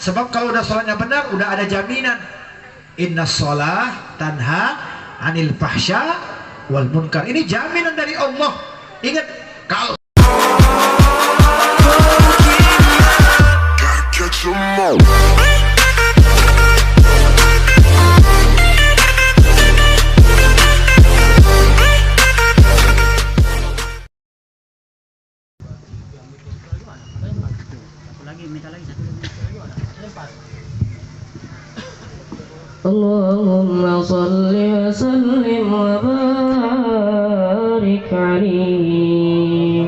Sebab kalau udah sholatnya benar, udah ada jaminan. Inna sholah tanha anil fahsya wal munkar. Ini jaminan dari Allah. Ingat, kalau Allahumma salli wa sallim wa barik alaihi.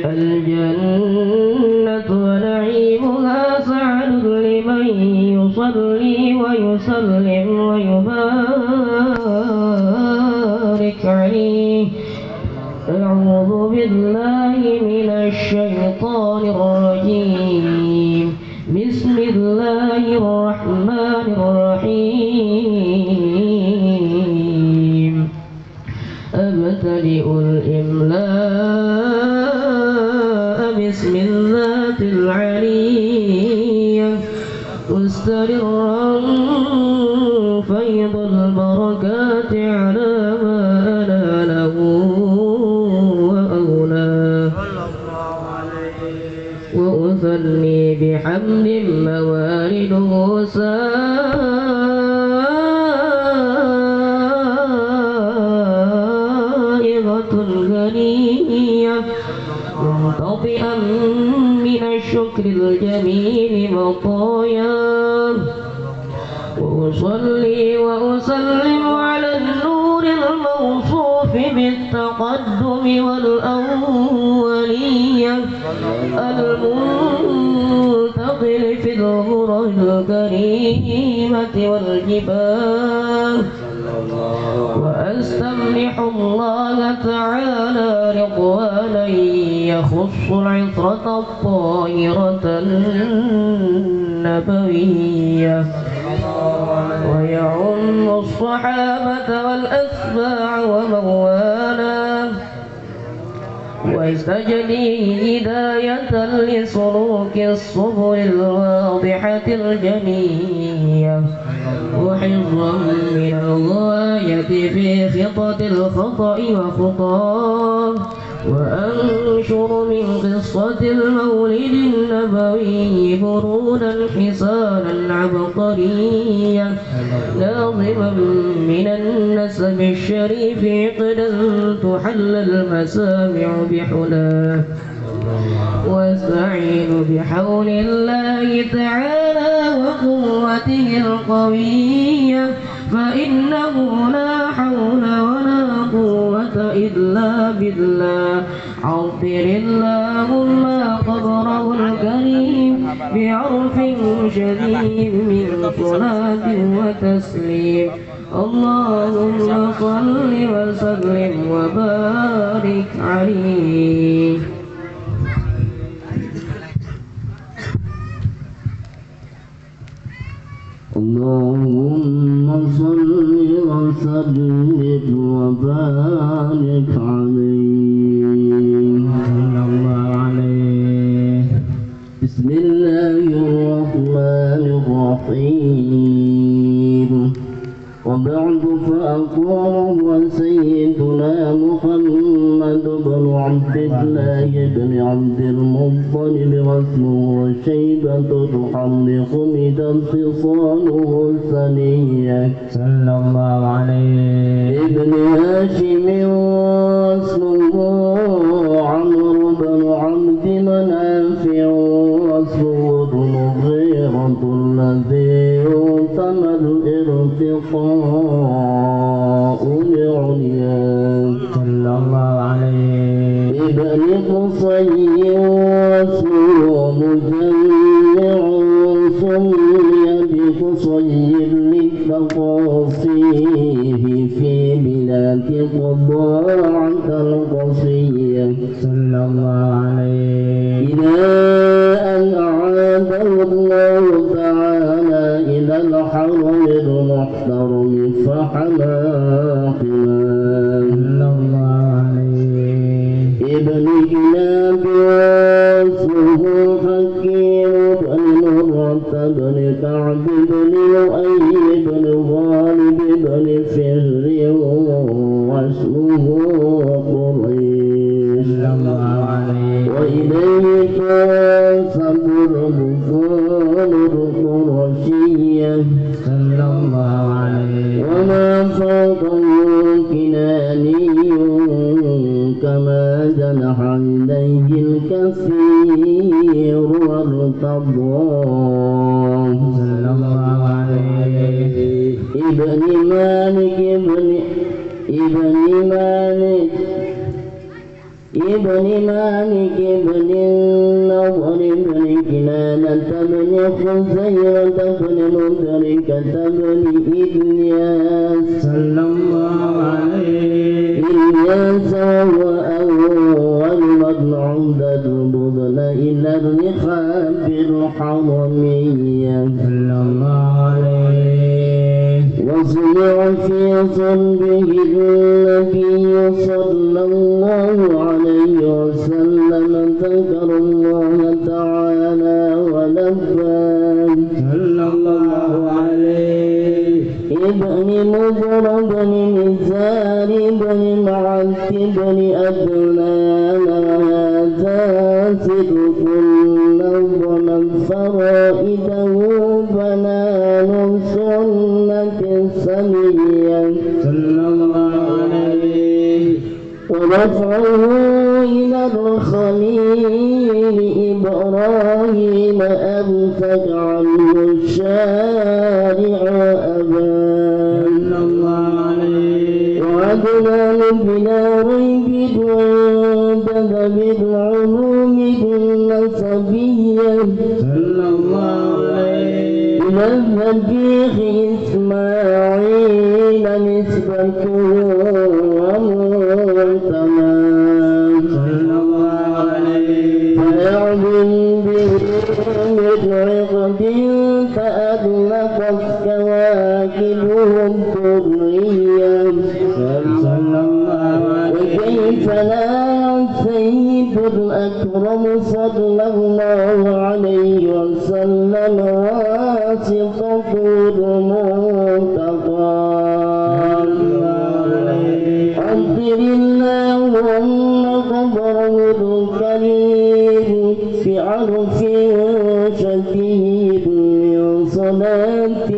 Al-jannatu wa na'imuha sa'adun liman yusalli wa yusallim wa yubarik alaihi. A'udhu billahi minash shaytanir rajim. Bismillahirrahmanirrahim. Abtadi'ul imla'a bismillatil aliyyah mustarirran faydul barakati ala ma ana lahu wa awla wa uthanni بحمد موارده سائغة غنية منطفئا من الشكر الجميل مطايا وأصلي وأسلم على النور الموصوف بالتقدم والأولية المنتقل في الغرر الكريمة والجبال وأستمنح الله تعالى رضوانا يخص العطرة الطاهرة النبوية ويعم الصحابة والأتباع ومن والاه واستجلي هداية لسلوك السبل الواضحة الجمية وحفظا من الغاية في خطة الخطأ وخطاه وأنشر من قصة المولد النبوي برودا حسانا عبقريا ناظما من النسب الشريف عقدا تحل المسامع بحلاه واستعين بحول الله تعالى وقوته القوية فإنه لا حول ولا قوة إلا بالله عطر اللهم قبره الكريم بعرف شديد من صلاة وتسليم اللهم صل وسلم وبارك عليه. اللهم صل وسلم وبارك عليه. بسم الله الرحمن الرحيم. وبعد فأقول وسيدنا محمد بن عبد الله بن عبد المطلب واسمه شيبة تحمق من خصاله السنية صلى الله عليه ابن هاشم واسمه عمرو بن عبد منافع واسمه المغيرة الذي يؤتم الارتقاء لعلياه صلى الله عليه ابن قصي واسمه مجمع سمي بقصي لتقاصيه في بلاد قضاعة القصية صلى الله عليه إلى أن أعاده الله تعالى إلى الحرم المحترم فحماقنا صلى الله عليه ابن كلاب واسمه حكيم واسمه قريش وإليه تنسب البطون القرشية وما فوقه كناني كما جنح إليه الكثير وارتضى ابن مالك ابن النضر بن كنانة بن خزيمة بن مدركة بن إلياس صلى الله عليه إلياس وهو أول من عمدة البطن إلى الرحاب الحرمية صلى الله عليه وسمع في صلبه النبي صلى الله عليه وسلم ذكر الله تعالى ولبان صلى الله عليه ابن مضر بن نزار بن معد بن أدنان هذا صدق نظم فرائده بنان سنة سنية صلى الله عليه ورفعه إلى الخليل إبراهيم أنفق عنه الشارع أبان صلى الله عليه وعدنان بلا ريب وانتدى بالعلوم النسبية صلى الله عليه إلى الذبيح إسماعيل نسبته ومنتمى صلى الله عليه فيعلم به من عقد فأدلقت كواكبهم ذريا صلى الله عليه وكيف لا سيد الأكرم صلى الله عليه وسلم واسطة المنتقى أنذر اللهم قبره الكريم في عرف شديد من صلاة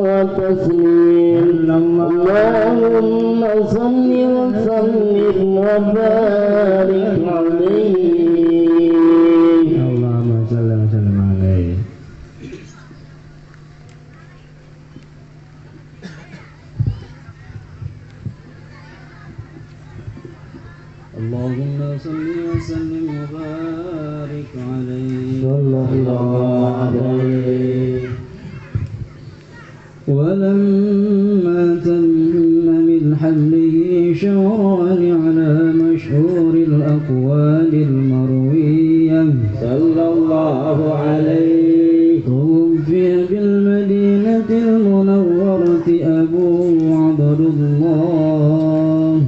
وتسليم اللهم صل وسلم وبارك عليه اللهم صل وسلم عليه اللهم صل وسلم وبارك عليه صلى الله عليه ولما تم من حمله شهران على مشهور الأقوال المروية صلى الله عليه توفي بالمدينة المنورة أبوه عبد الله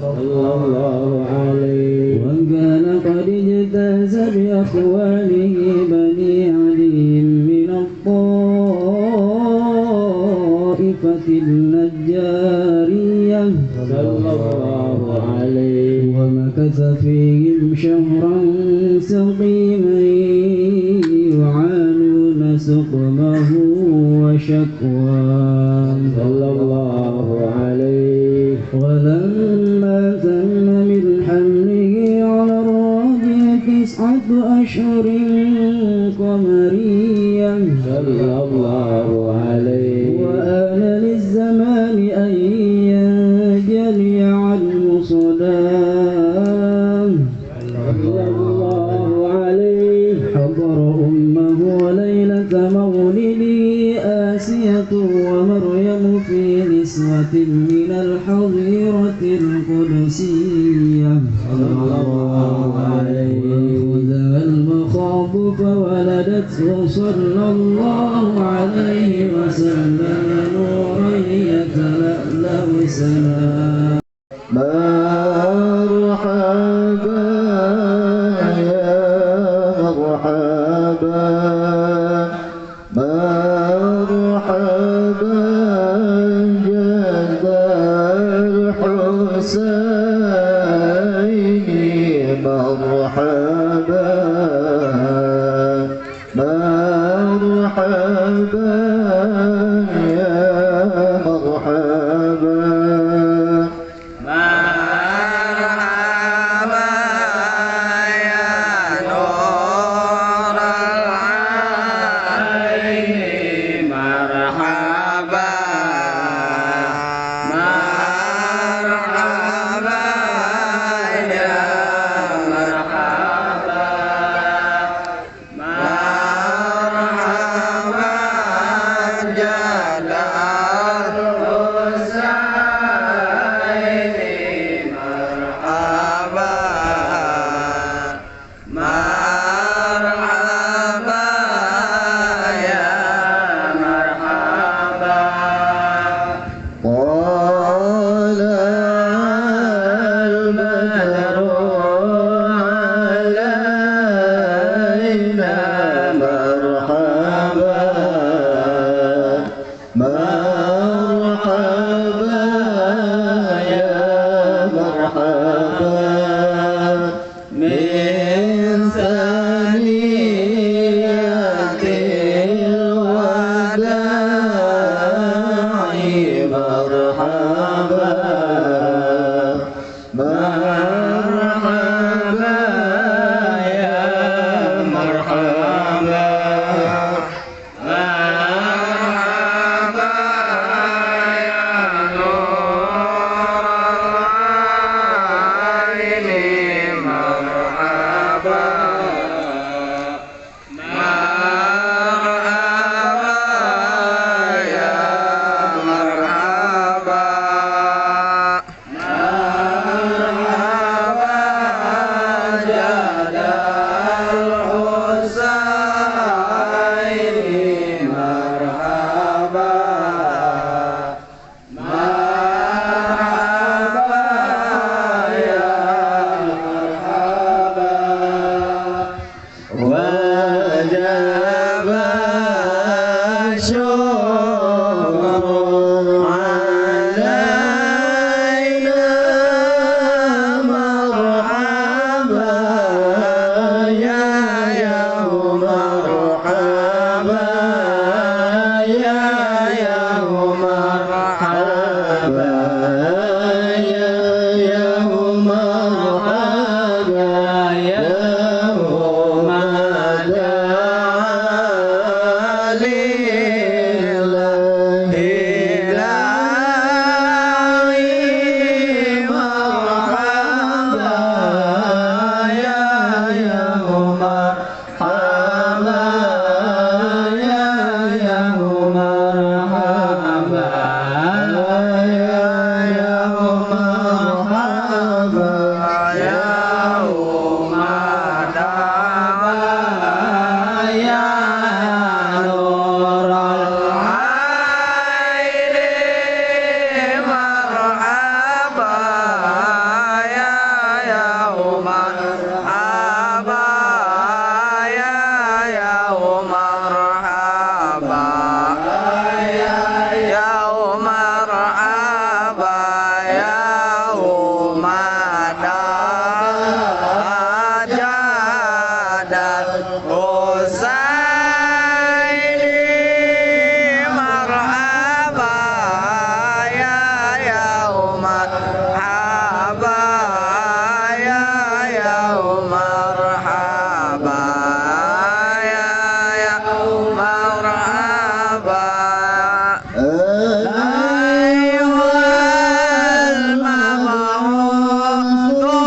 صلى الله عليه وكان قد اجتاز بأقواله بني علي من الطائفة النجارية صلى الله عليه ومكث فيهم شهرا سقيما يعانون سقمه وشكواه صلى الله عليه ولما تم من حمله على الراجع 9 أشهر قمريا صلى الله عليه وآن للزمان أن ينجلي عنه صلاة صلى الله عليه حضر أمه ليلة مولده آسية ومريم في نسوة من الحظيرة القدسية صلى الله عليه وذا المخاض فولدته صلى الله عليه وسلم نورا يتلألأ سنا مرحبا يا مرحبا مرحبا جد الحسين الحسين مرحبا مرحبا يا مرحبا مرحبا يا نور العين مرحبا مرحبا يا مرحبا مرحبا جلال الحسين مرحبا مرحبا يا مرحبا طلع البدر علينا مرحبا مرحبا يا مرحبا من ثنيات الوداع مرحبا مرحبا يا مرحبا مرحبا يا نور العين مرحبا مرحبا يا مرحبا مرحبا جلال الحسين مرحبا مرحبا يا مرحبا وجب الشكر علينا مرحبا يا يوم مرحبا يا يوم مرحبا يا يوم مرحبا يا يوم دعا لله إلهي مرحبا يا يوم مرحبا يا يوم مرحبا يا يوم مرحبا يا يوم دعا يا نور العين مرحبا يا يوم مرحبا يا يوم مرحبا يا يوم مرحبا يوم جاد الحسين مرحبا يا يوم مرحبا يا يوم مرحبا يا يوم مرحبا أيها المبعوث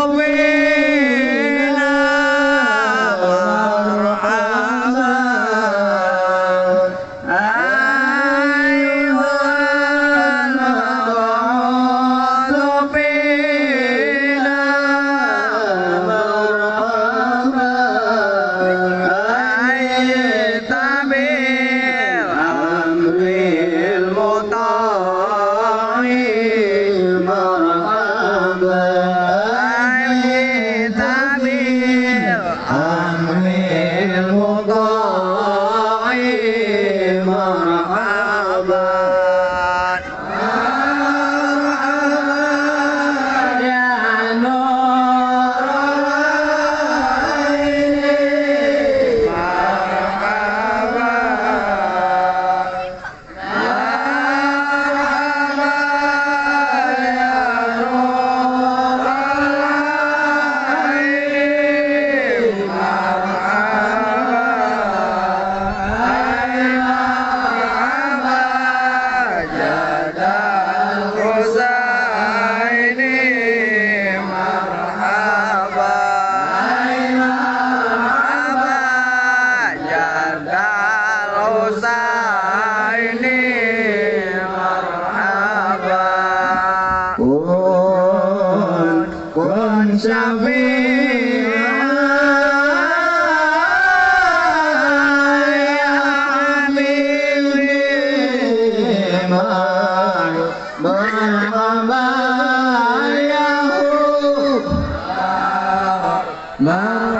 marhaban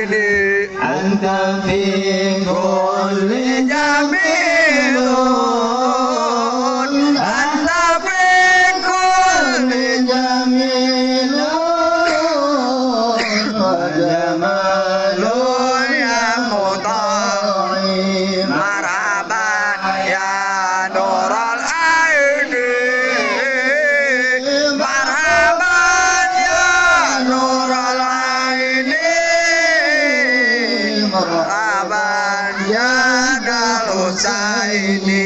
aini anta fi kulli jamilun anta fi kulli jamilun wa jamalun ya muta'im marhaban ya nural aini marhaban ya nural aini marhaban ya dalusaini.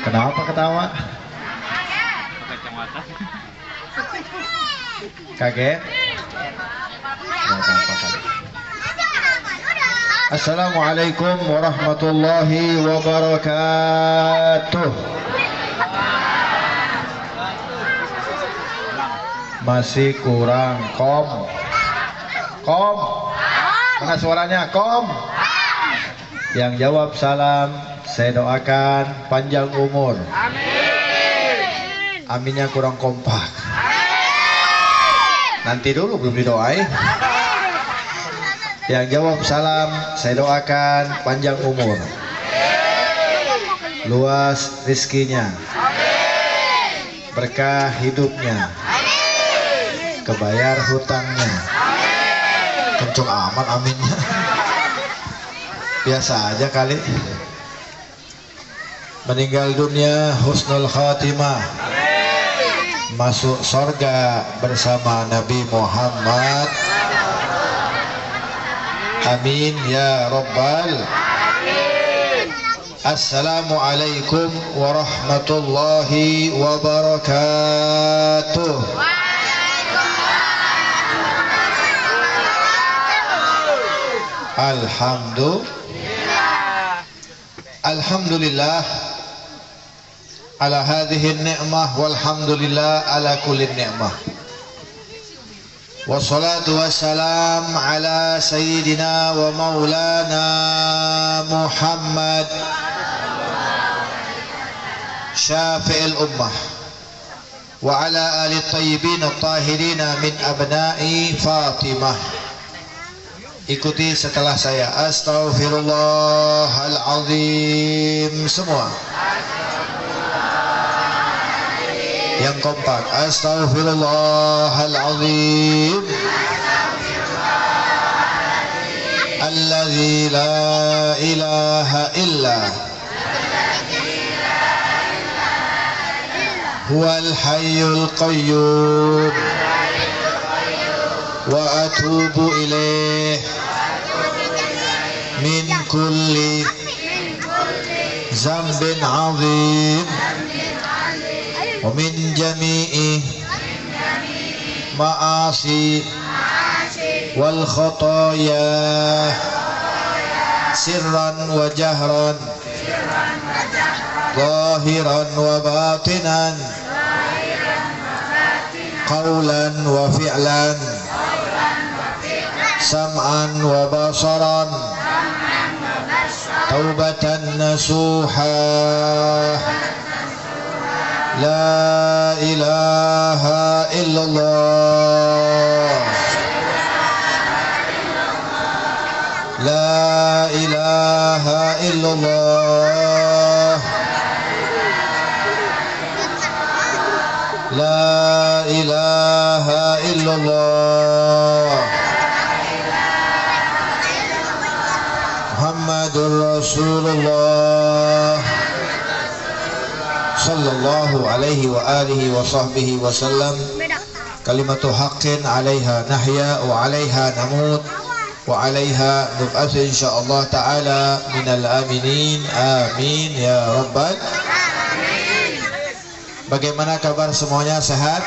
Kenapa ketawa? Kaget? Assalamualaikum warahmatullahi wabarakatuh. Masih kurang kom. Mana suaranya kom? Yang jawab salam saya doakan panjang umur. Aminnya kurang kompak. Nanti dulu belum didoain. Yang jawab salam saya doakan panjang umur, luas rizkinya, berkah hidupnya, kebayar hutangnya. Kenceng amat aminnya. Biasa aja kali. Meninggal dunia husnul khatimah, masuk surga bersama Nabi Muhammad. Amin ya rabbal alamin. Assalamualaikum warahmatullahi wabarakatuh. Alhamdulillah ala hadhihi ni'mah walhamdulillah ala kulli ni'mah. Wassalatu wassalam ala sayyidina wa maulana Muhammad syafi'il ummah wa ala ali tayyibin at-tahirin min abna'i Fatimah. Ikuti setelah saya. Astaghfirullahalazim semua. Yang kompak. Astaghfirullahalazim alladzi la ilaha illa huwal hayyul qayyum wa atubu ilaih min kulli zambin azim wa min jami'i ma'asi wal khataya sirran wa jahran zahiran wa batinan qawlan wa fi'lan sam'an wa basaran taubatan nasuha. La ilaha illallah, la ilaha illallah, la ilaha illallah, Muhammadur Rasulullah sallallahu alaihi wa alihi wa sahbihi wa sallam. Kalimatu haqqin 'alaiha nahya wa 'alaiha namut wa 'alaiha nub'ats insyaallah taala minal aminin. Amin ya rabbal alamin. Bagaimana kabar semuanya, sehat?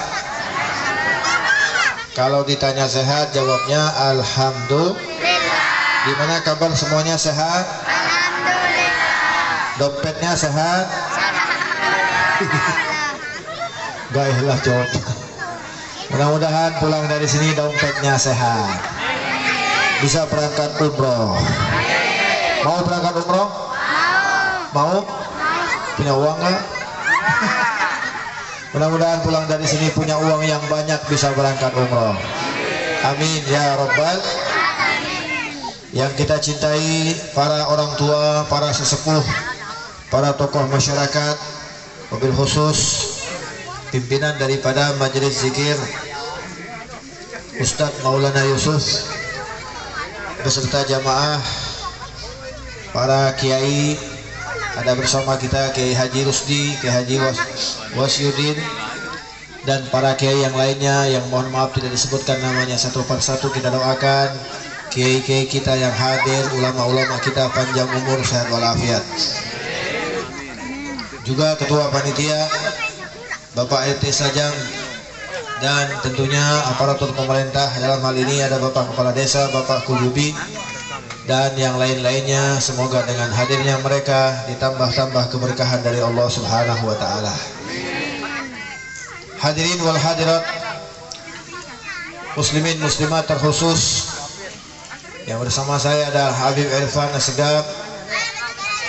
Kalau ditanya sehat, jawabnya alhamdulillah. Gimana kabar semuanya, sehat? Alhamdulillah. Dompetnya sehat? Gaihlah jawab. Mudah-mudahan pulang dari sini dompetnya sehat, bisa berangkat umroh. Mau berangkat umroh? Mau? Punya uang nggak? Mudah-mudahan pulang dari sini punya uang yang banyak, bisa berangkat umroh. Amin ya Rabbal. Yang kita cintai para orang tua, para sesepuh, para tokoh masyarakat, mobil khusus pimpinan daripada majelis zikir Ustadz Maulana Yusuf beserta jamaah, para kiai, ada bersama kita Kiai Haji Rusdi, Kiai Haji Wasyudin, dan para kiai yang lainnya yang mohon maaf tidak disebutkan namanya satu persatu. Kita doakan kiai-kiai kita yang hadir, ulama-ulama kita panjang umur, sehat walafiat. Juga ketua panitia Bapak RT Sajang, dan tentunya aparatur pemerintah, dalam hal ini ada Bapak Kepala Desa, Bapak Kuyubi, dan yang lain-lainnya. Semoga dengan hadirnya mereka ditambah-tambah keberkahan dari Allah Subhanahu wa Ta'ala. Hadirin wal hadirat, muslimin muslimat terkhusus, yang bersama saya ada Habib Irfan Asegaf,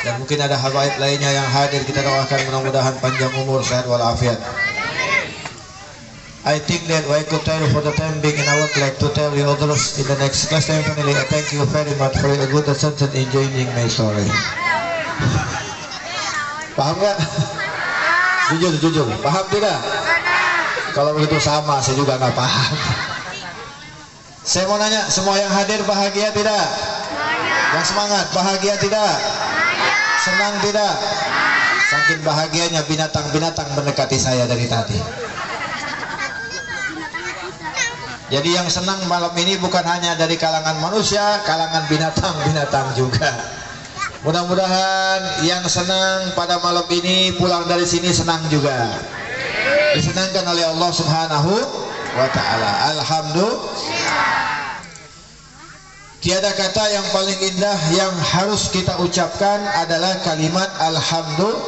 dan mungkin ada habaib lainnya yang hadir. Kita doakan mudah-mudahan panjang umur, sehat walafiat. I think that I could tell for the time being, and I would like to tell you others in the next class. Definitely, I thank you very much for a good attention in joining my story. Paham nggak? Jujur, paham tidak? Kalau begitu sama, saya juga nggak paham. Saya mau nanya, semua yang hadir bahagia tidak? Yang semangat bahagia tidak? Senang tidak? Saking bahagianya binatang-binatang mendekati saya dari tadi. Jadi yang senang malam ini bukan hanya dari kalangan manusia, kalangan binatang-binatang juga. Mudah-mudahan yang senang pada malam ini pulang dari sini senang juga, disenangkan oleh Allah Subhanahu wa Ta'ala. Alhamdulillah. Tiada kata yang paling indah yang harus kita ucapkan adalah kalimat alhamdulillah.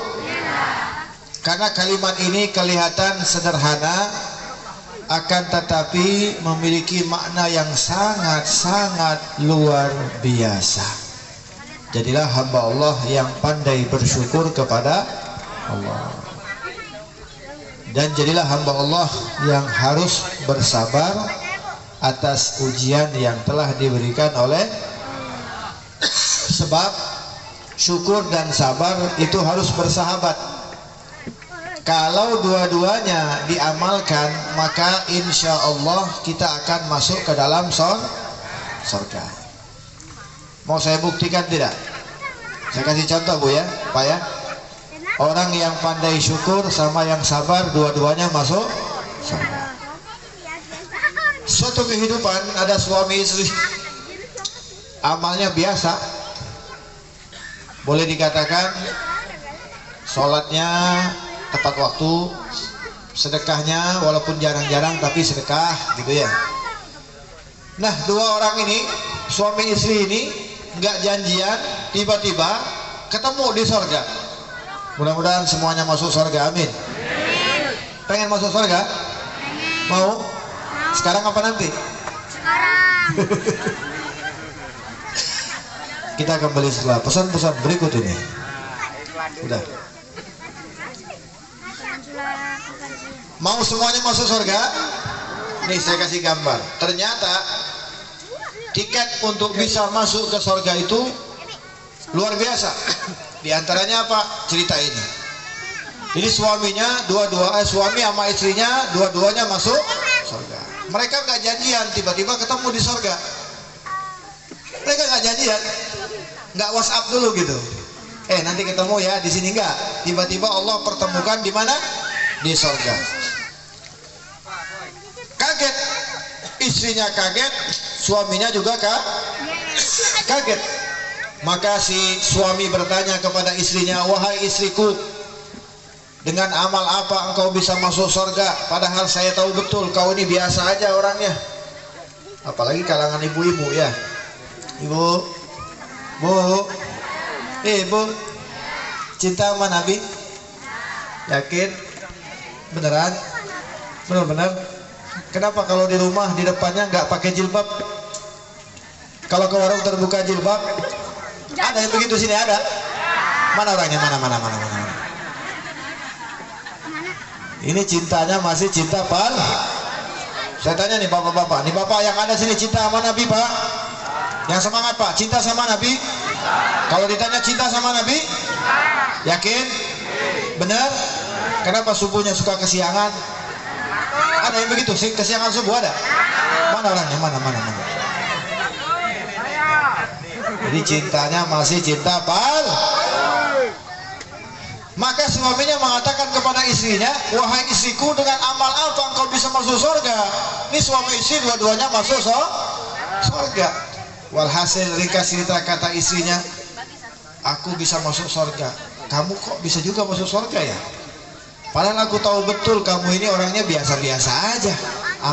Karena kalimat ini kelihatan sederhana, akan tetapi memiliki makna yang sangat-sangat luar biasa. Jadilah hamba Allah yang pandai bersyukur kepada Allah, dan jadilah hamba Allah yang harus bersabar atas ujian yang telah diberikan oleh, sebab syukur dan sabar itu harus bersahabat. Kalau dua-duanya diamalkan, maka insya Allah kita akan masuk ke dalam surga. Mau saya buktikan tidak? Saya kasih contoh Bu ya, Pak ya. Orang yang pandai syukur sama yang sabar, dua-duanya masuk surga. Suatu kehidupan ada suami istri, amalnya biasa, boleh dikatakan sholatnya tepat waktu, sedekahnya walaupun jarang-jarang tapi sedekah gitu ya. Nah, dua orang ini, suami istri ini nggak janjian, tiba-tiba ketemu di surga. Mudah-mudahan semuanya masuk surga, amin. Pengen masuk surga? Mau? Sekarang apa nanti? Sekarang. Kita kembali setelah pesan-pesan berikut ini. Udah. Mau semuanya masuk surga? Nih saya kasih gambar. Ternyata tiket untuk bisa masuk ke surga itu luar biasa. Di antaranya apa? Cerita ini. Jadi suaminya suami sama istrinya dua-duanya masuk surga. Mereka nggak janjian, tiba-tiba ketemu di surga. Mereka nggak janjian, nggak WhatsApp dulu gitu. Nanti ketemu ya di sini, nggak. Tiba-tiba Allah pertemukan di mana? Di surga. Kaget, istrinya kaget, suaminya juga kaget. Maka si suami bertanya kepada istrinya, wahai istriku, dengan amal apa engkau bisa masuk surga? Padahal saya tahu betul kau ini biasa aja orangnya. Apalagi kalangan ibu-ibu ya. Ibu, ibu, cinta sama Nabi? Yakin? Beneran? Benar-benar. Kenapa kalau di rumah di depannya nggak pakai jilbab? Kalau ke warung terbuka jilbab? Ada yang begitu sini ada? Mana orangnya? Mana? Ini cintanya masih cinta pal. Saya tanya nih bapak-bapak, nih bapak yang ada sini cinta sama Nabi pak? Yang semangat pak, cinta sama Nabi? Kalau ditanya cinta sama Nabi? Yakin? Benar? Kenapa subuhnya suka kesiangan? Ada yang begitu, kesiangan subuh ada? Mana orangnya? Mana? Jadi cintanya masih cinta pal. Maka suaminya mengatakan kepada istrinya, wahai istriku, dengan amal apa engkau bisa masuk surga? Ini suami istri dua-duanya masuk surga. Walhasil ringkas cerita kata istrinya, aku bisa masuk surga. Kamu kok bisa juga masuk surga ya? Padahal aku tahu betul kamu ini orangnya biasa-biasa aja,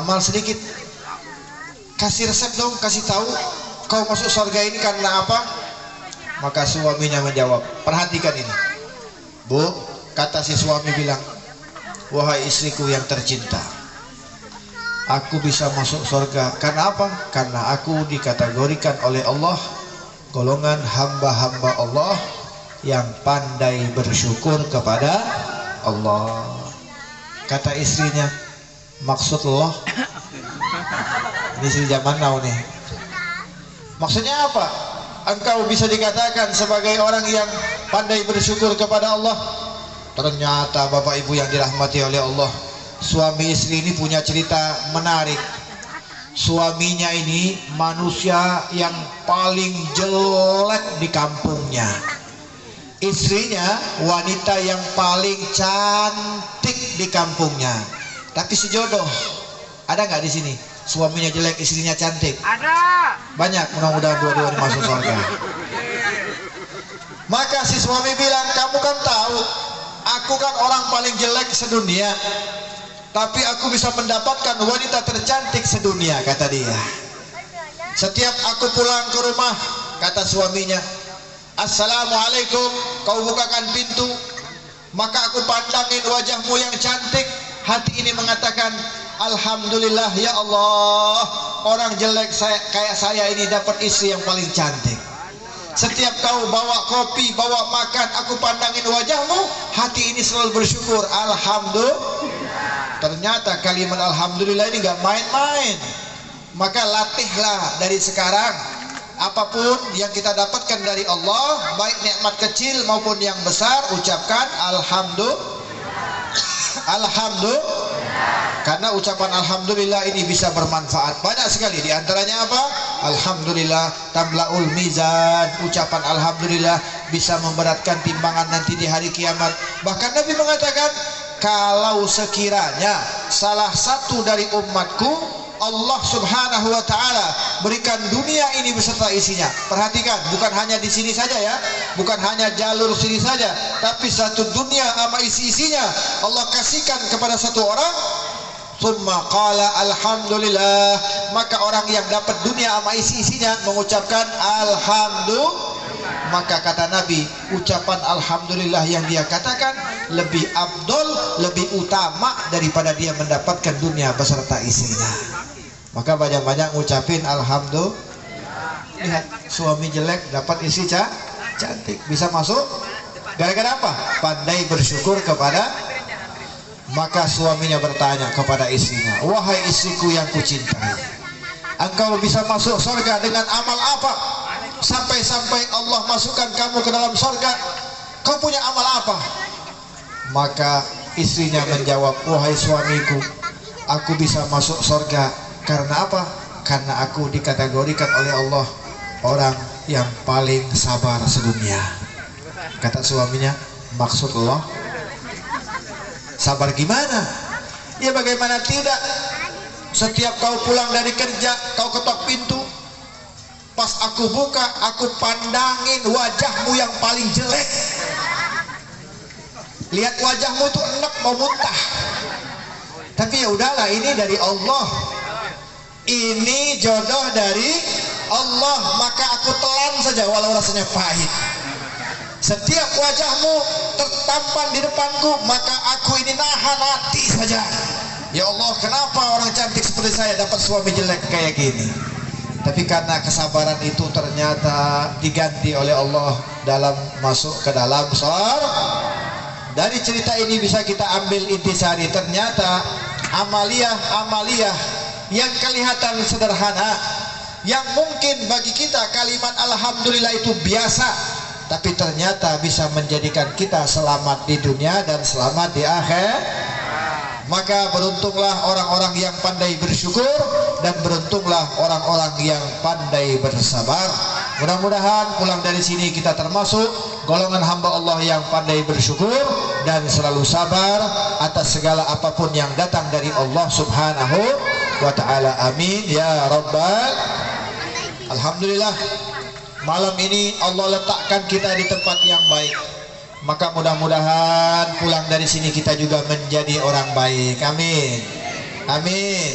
amal sedikit. Kasih resep dong, kasih tahu kau masuk surga ini karena apa? Maka suaminya menjawab, perhatikan ini. Bu, kata si suami bilang, wahai istriku yang tercinta, aku bisa masuk surga karena apa? Karena aku dikategorikan oleh Allah golongan hamba-hamba Allah yang pandai bersyukur kepada Allah. Kata istrinya, maksud Allah ini istri zaman now nih, maksudnya apa? Engkau bisa dikatakan sebagai orang yang pandai bersyukur kepada Allah. Ternyata bapak ibu yang dirahmati oleh Allah, suami istri ini punya cerita menarik. Suaminya ini manusia yang paling jelek di kampungnya, istrinya wanita yang paling cantik di kampungnya. Tapi sejodoh, ada nggak di sini? Suaminya jelek, istrinya cantik. Ada. Banyak, mudah-mudahan dua-duanya masuk surga. Maka si suami bilang, kamu kan tahu aku kan orang paling jelek sedunia, tapi aku bisa mendapatkan wanita tercantik sedunia, kata dia. Setiap aku pulang ke rumah, kata suaminya, assalamualaikum, kau bukakan pintu, maka aku pandangin wajahmu yang cantik, hati ini mengatakan, alhamdulillah ya Allah, orang jelek kayak saya ini dapat istri yang paling cantik. Setiap kau bawa kopi, bawa makan, aku pandangin wajahmu, hati ini selalu bersyukur, alhamdulillah. Ternyata kalimat alhamdulillah ini gak main-main. Maka latihlah dari sekarang, apapun yang kita dapatkan dari Allah, baik nikmat kecil maupun yang besar, ucapkan alhamdulillah. Karena ucapan alhamdulillah ini bisa bermanfaat banyak sekali. Di antaranya apa? Alhamdulillah tamlaul mizan. Ucapan alhamdulillah bisa memberatkan timbangan nanti di hari kiamat. Bahkan Nabi mengatakan, kalau sekiranya salah satu dari umatku Allah subhanahu wa ta'ala berikan dunia ini beserta isinya. Perhatikan, bukan hanya di sini saja ya, bukan hanya jalur sini saja, tapi satu dunia sama isi-isinya Allah kasihkan kepada satu orang. Summa qala alhamdulillah, maka orang yang dapat dunia sama isi-isinya mengucapkan alhamdulillah. Maka kata Nabi, ucapan alhamdulillah yang dia katakan lebih abdol, lebih utama daripada dia mendapatkan dunia beserta isinya. Maka banyak-banyak ngucapin alhamdulillah. Lihat, suami jelek dapat istri cantik, bisa masuk gara-gara apa? Pandai bersyukur kepada. Maka suaminya bertanya kepada istrinya, wahai istriku yang kucintai, engkau bisa masuk surga dengan amal apa? Sampai-sampai Allah masukkan kamu ke dalam surga, kau punya amal apa? Maka istrinya menjawab, wahai suamiku, aku bisa masuk surga karena apa? Karena aku dikategorikan oleh Allah orang yang paling sabar sedunia. Kata suaminya, maksud Allah sabar gimana? Ya bagaimana tidak? Setiap kau pulang dari kerja, kau ketok pintu, pas aku buka, aku pandangin wajahmu yang paling jelek. Lihat wajahmu tuh enak mau muntah. Tapi ya udahlah, ini dari Allah, ini jodoh dari Allah, maka aku telan saja walau rasanya pahit. Setiap wajahmu tertampan di depanku, maka aku ini nahan hati saja. ya Allah kenapa orang cantik seperti saya dapat suami jelek kayak gini. Tapi karena kesabaran itu ternyata diganti oleh Allah dalam masuk ke dalam surga. Dari cerita ini bisa kita ambil intisari, ternyata amaliyah yang kelihatan sederhana, yang mungkin bagi kita kalimat alhamdulillah itu biasa, tapi ternyata bisa menjadikan kita selamat di dunia dan selamat di akhir. Maka beruntunglah orang-orang yang pandai bersyukur, dan beruntunglah orang-orang yang pandai bersabar. Mudah-mudahan pulang dari sini kita termasuk golongan hamba Allah yang pandai bersyukur dan selalu sabar atas segala apapun yang datang dari Allah Subhanahu wa ta'ala. Amin ya rabbal. Alhamdulillah, malam ini Allah letakkan kita di tempat yang baik. Maka mudah-mudahan pulang dari sini kita juga menjadi orang baik. Amin. Amin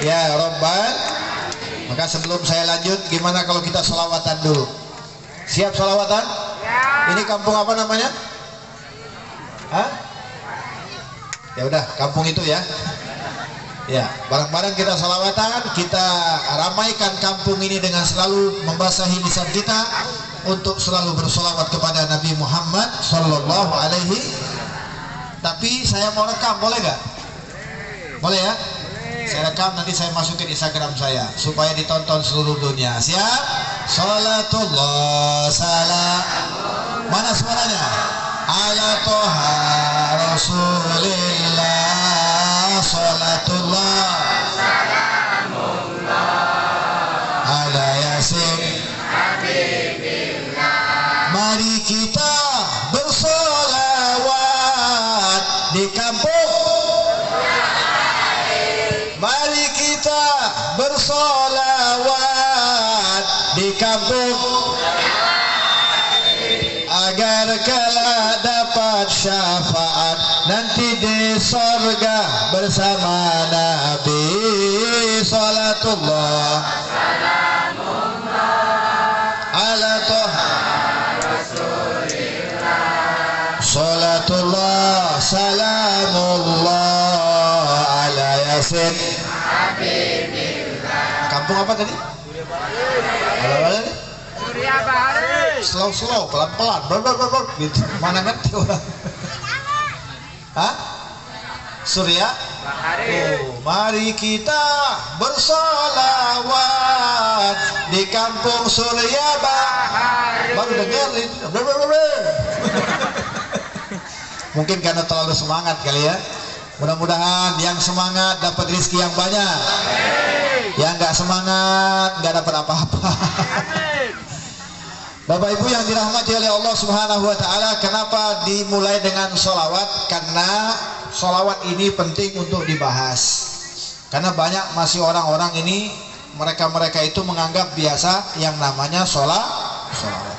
ya rabbal. Maka sebelum saya lanjut, gimana kalau kita selawatan dulu? Siap selawatan? Ya. Ini kampung apa namanya? Hah? Ya udah, kampung itu ya. Ya, bareng-bareng kita selawatan, kita ramaikan kampung ini dengan selalu membasahi lisan kita untuk selalu bersolawat kepada Nabi Muhammad Sallallahu Alaihi. Tapi saya mau rekam, boleh nggak? Boleh ya? Saya rekam, nanti saya masukin Instagram saya supaya ditonton seluruh dunia. Siap? Salatullah salam. Mana suaranya? Ala toha Rasulillah. Salatullah salamullah ala yasin habibillah. Mari kita bersolawat di kampung. Mari kita bersolawat di kampung, agar kelak dapat syafaat nanti di sorga bersama Nabi. Salatullah ala toha Rasulillah. Salatullah salamullah ala yasin habibillah. Kampung apa tadi? Surya Bahari. Slow, pelan-pelan. Gitu. Mana ngerti orang? Hah? Surya Bahari. Oh, mari kita bersolawat di kampung Surya Bahari. Baru dengar itu. Mungkin karena terlalu semangat kali ya. Mudah-mudahan yang semangat dapat rezeki yang banyak. Yang nggak semangat nggak dapat apa-apa. Bapak Ibu yang dirahmati oleh Allah Subhanahu wa ta'ala, kenapa dimulai dengan sholawat? Karena sholawat ini penting untuk dibahas. Karena banyak masih orang-orang ini, mereka itu menganggap biasa yang namanya sholawat.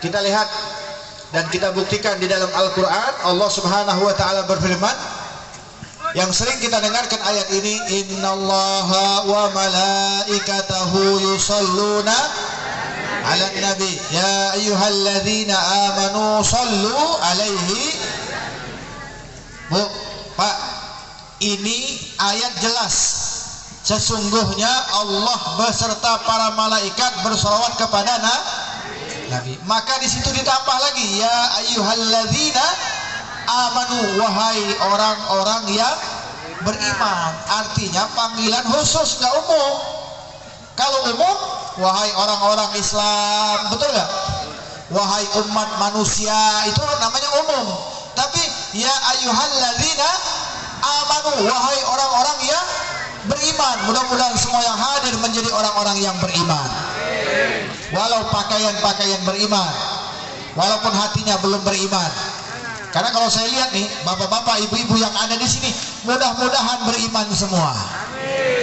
Kita lihat dan kita buktikan di dalam Al-Quran. Allah Subhanahu wa ta'ala berfirman, yang sering kita dengarkan ayat ini, innallaha wa malaikatahu yusalluna ala nabi ya ayyuhalladzina amanu sallu alaihi. Bu, Pak, ini ayat jelas. Sesungguhnya Allah beserta para malaikat bersolawat kepada Nabi. Maka di situ ditambah lagi ya ayyuhalladzina amanu, wahai orang-orang yang beriman. Artinya panggilan khusus, nggak umum. Kalau umum, wahai orang-orang Islam, betul nggak? Wahai umat manusia, itu namanya umum. Tapi ya ayyuhalladzina amanu, wahai orang-orang yang beriman. Mudah-mudahan semua yang hadir menjadi orang-orang yang beriman. Walau pakaian beriman, walaupun hatinya belum beriman. Karena kalau saya lihat nih, bapak-bapak, ibu-ibu yang ada di sini, mudah-mudahan beriman semua.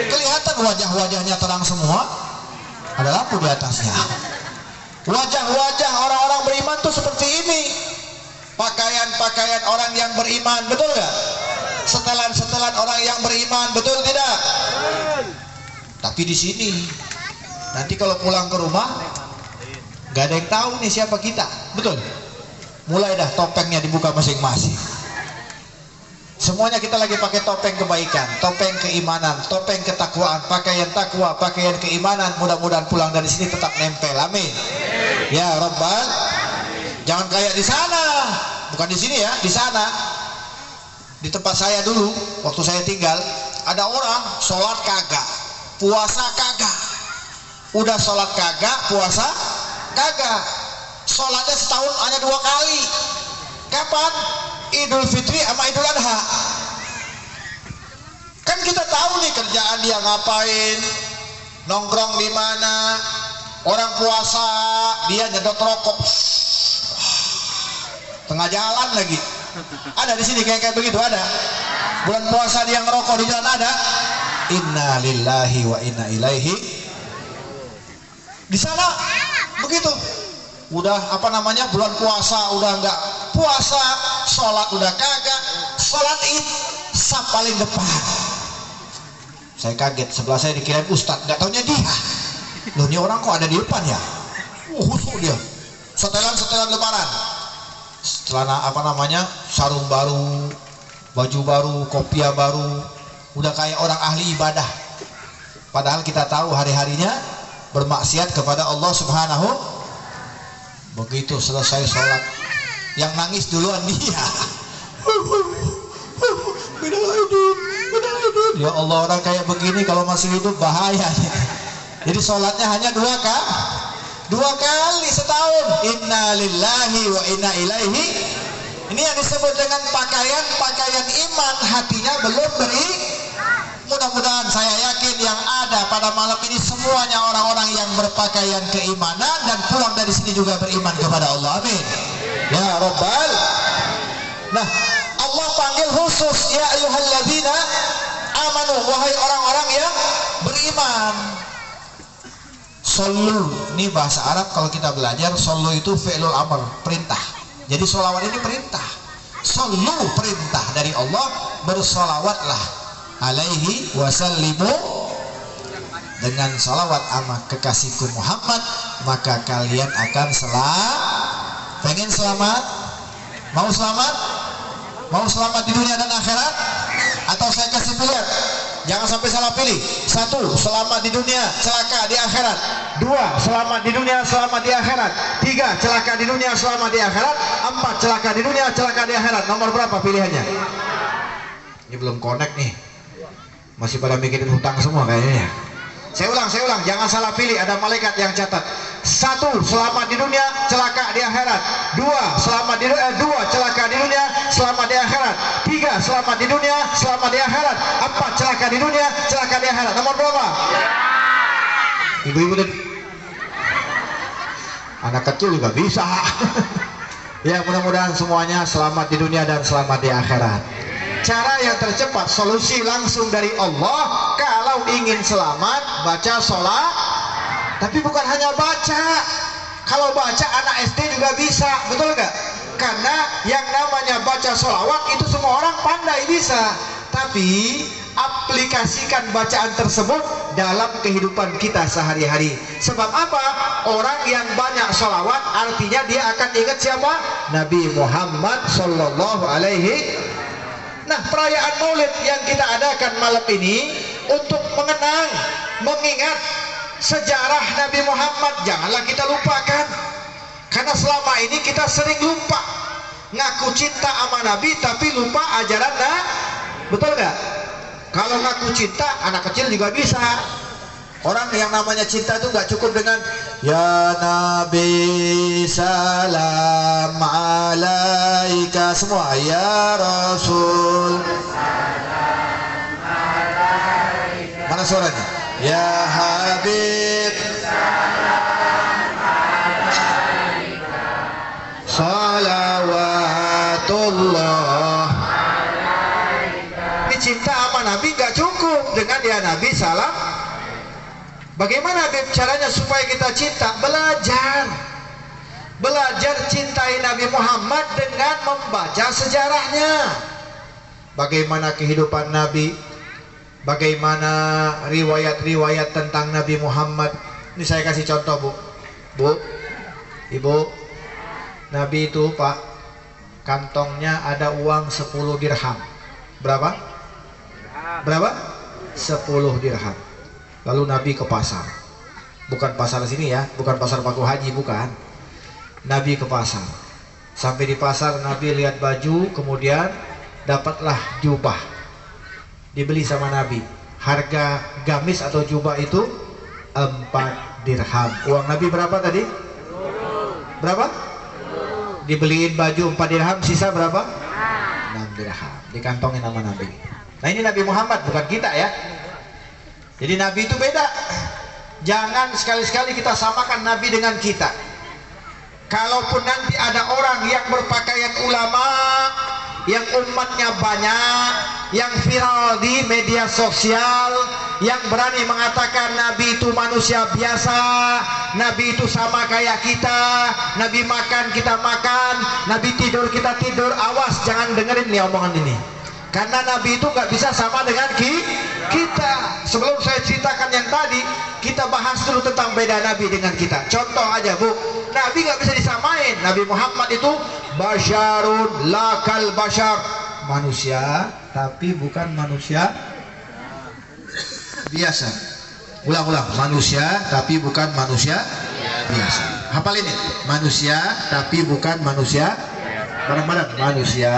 Kelihatan wajah-wajahnya terang semua, ada lampu di atasnya. Wajah-wajah orang-orang beriman tuh seperti ini. Pakaian-pakaian orang yang beriman, betul nggak? Setelan-setelan orang yang beriman, betul tidak? Tapi di sini, nanti kalau pulang ke rumah, nggak ada yang tahu nih siapa kita, betul? Mulai dah topengnya dibuka masing-masing. Semuanya kita lagi pakai topeng kebaikan, topeng keimanan, topeng ketakwaan, pakaian takwa, pakaian keimanan. Mudah-mudahan pulang dari sini tetap nempel. Amin. Ya Rabbal. Jangan kayak di sana, bukan di sini ya, di sana. Di tempat saya dulu, waktu saya tinggal, ada orang sholat kagak, puasa kagak. Udah sholat kagak, puasa kagak. Sholatnya setahun hanya 2 kali. Kapan? Idul Fitri sama Idul Adha. Kan kita tahu nih kerjaan dia ngapain, nongkrong di mana. Orang puasa dia nyedot rokok tengah jalan lagi. Ada di sini kayak begitu, ada. Bulan puasa dia ngerokok di jalan, ada. Inna lillahi wa inna ilaihi. Di sana begitu. Udah apa namanya, bulan puasa udah enggak puasa, sholat udah kagak, sholat id saf paling depan. Saya kaget, sebelah saya dikirain ustadz, nggak taunya dia. Loh, ini orang kok ada di depan ya? Khusyuk dia. Setelan lebaran. Celana apa namanya, sarung baru, baju baru, kopiah baru, udah kayak orang ahli ibadah. Padahal kita tahu hari-harinya bermaksiat kepada Allah Subhanahu. Begitu selesai sholat, yang nangis duluan dia. Ya Allah, orang kayak begini kalau masih hidup bahaya. Jadi sholatnya hanya 2 kali setahun. Inna lillahi wa inna ilaihi. Ini yang disebut dengan pakaian iman. Hatinya belum Mudah-mudahan saya yakin yang ada pada malam ini semuanya orang-orang yang berpakaian keimanan dan pulang dari sini juga beriman kepada Allah. Amin. Ya Rabbal. Nah, Allah panggil khusus, ya ayyuhalladzina amanu, wahai orang-orang yang beriman. Sallu, ini bahasa Arab. Kalau kita belajar, sallu itu fi'lul amr, perintah. Jadi sholawat ini perintah. Sallu, perintah dari Allah, bersolawatlah alaihi wasallimu, dengan salawat sama kekasihku Muhammad, maka kalian akan pengen selamat? Mau selamat? Mau selamat di dunia dan akhirat? Atau saya kasih pilihan, jangan sampai salah pilih. 1, selamat di dunia, celaka di akhirat. 2, selamat di dunia, selamat di akhirat. 3, celaka di dunia, selamat di akhirat. 4, celaka di dunia, celaka di akhirat. Nomor berapa pilihannya? Ini belum connect nih, masih pada mikirin hutang semua kayaknya. Saya ulang, jangan salah pilih, ada malaikat yang catat. 1, selamat di dunia, celaka di akhirat. 2, selamat di dunia, 2, celaka di dunia, selamat di akhirat. 3, selamat di dunia, selamat di akhirat. 4, celaka di dunia, celaka di akhirat. Nomor berapa? Ibu-ibu dan anak kecil juga bisa. Ya, mudah-mudahan semuanya selamat di dunia dan selamat di akhirat. Cara yang tercepat, solusi langsung dari Allah. Kalau ingin selamat, baca sholat. Tapi bukan hanya baca. Kalau baca anak SD juga bisa, betul nggak? Karena yang namanya baca sholawat itu semua orang pandai bisa. Tapi aplikasikan bacaan tersebut dalam kehidupan kita sehari-hari. Sebab apa? Orang yang banyak sholawat artinya dia akan ingat siapa? Nabi Muhammad Sallallahu Alaihi. Nah, perayaan Maulid yang kita adakan malam ini untuk mengenang, mengingat sejarah Nabi Muhammad, janganlah kita lupakan. Karena selama ini kita sering lupa, ngaku cinta sama Nabi tapi lupa ajaran betul nggak? Kalau ngaku cinta, anak kecil juga bisa. Orang yang namanya cinta itu nggak cukup dengan ya Nabi salam alaika, semua ya Rasul salam alaika. Mana suaranya? Ya Habib salam alaika, salawatullah alaika. Ini cinta sama Nabi nggak cukup dengan ya Nabi salam. Bagaimana caranya supaya kita cinta? Belajar cintai Nabi Muhammad dengan membaca sejarahnya. Bagaimana kehidupan Nabi, bagaimana riwayat-riwayat tentang Nabi Muhammad. Ini saya kasih contoh, Bu, Ibu. Nabi itu, Pak, kantongnya ada uang 10 dirham. Berapa? Berapa? 10 dirham. Lalu Nabi ke pasar. Bukan pasar sini ya, bukan pasar Paku Haji, bukan. Nabi ke pasar. Sampai di pasar Nabi lihat baju, kemudian dapatlah jubah. Dibeli sama Nabi. Harga gamis atau jubah itu 4 dirham. Uang Nabi berapa tadi? Berapa? Dibeliin baju 4 dirham, sisa berapa? 6 dirham. Dikantongin sama Nabi. Nah ini Nabi Muhammad, bukan kita ya. Jadi Nabi itu beda. Jangan sekali-sekali kita samakan Nabi dengan kita. Kalaupun nanti ada orang yang berpakaian ulama, yang umatnya banyak, yang viral di media sosial, yang berani mengatakan Nabi itu manusia biasa, Nabi itu sama kayak kita, Nabi makan kita makan, Nabi tidur kita tidur, awas jangan dengerin nih omongan ini. Karena Nabi itu nggak bisa sama dengan kita. Sebelum saya ceritakan yang tadi, kita bahas dulu tentang beda Nabi dengan kita. Contoh aja Bu, Nabi nggak bisa disamain. Nabi Muhammad itu basyarun lakal basyar, manusia tapi bukan manusia biasa. Ulang-ulang, manusia tapi bukan manusia biasa. Hafal ini, manusia tapi bukan manusia. Bareng-bareng, manusia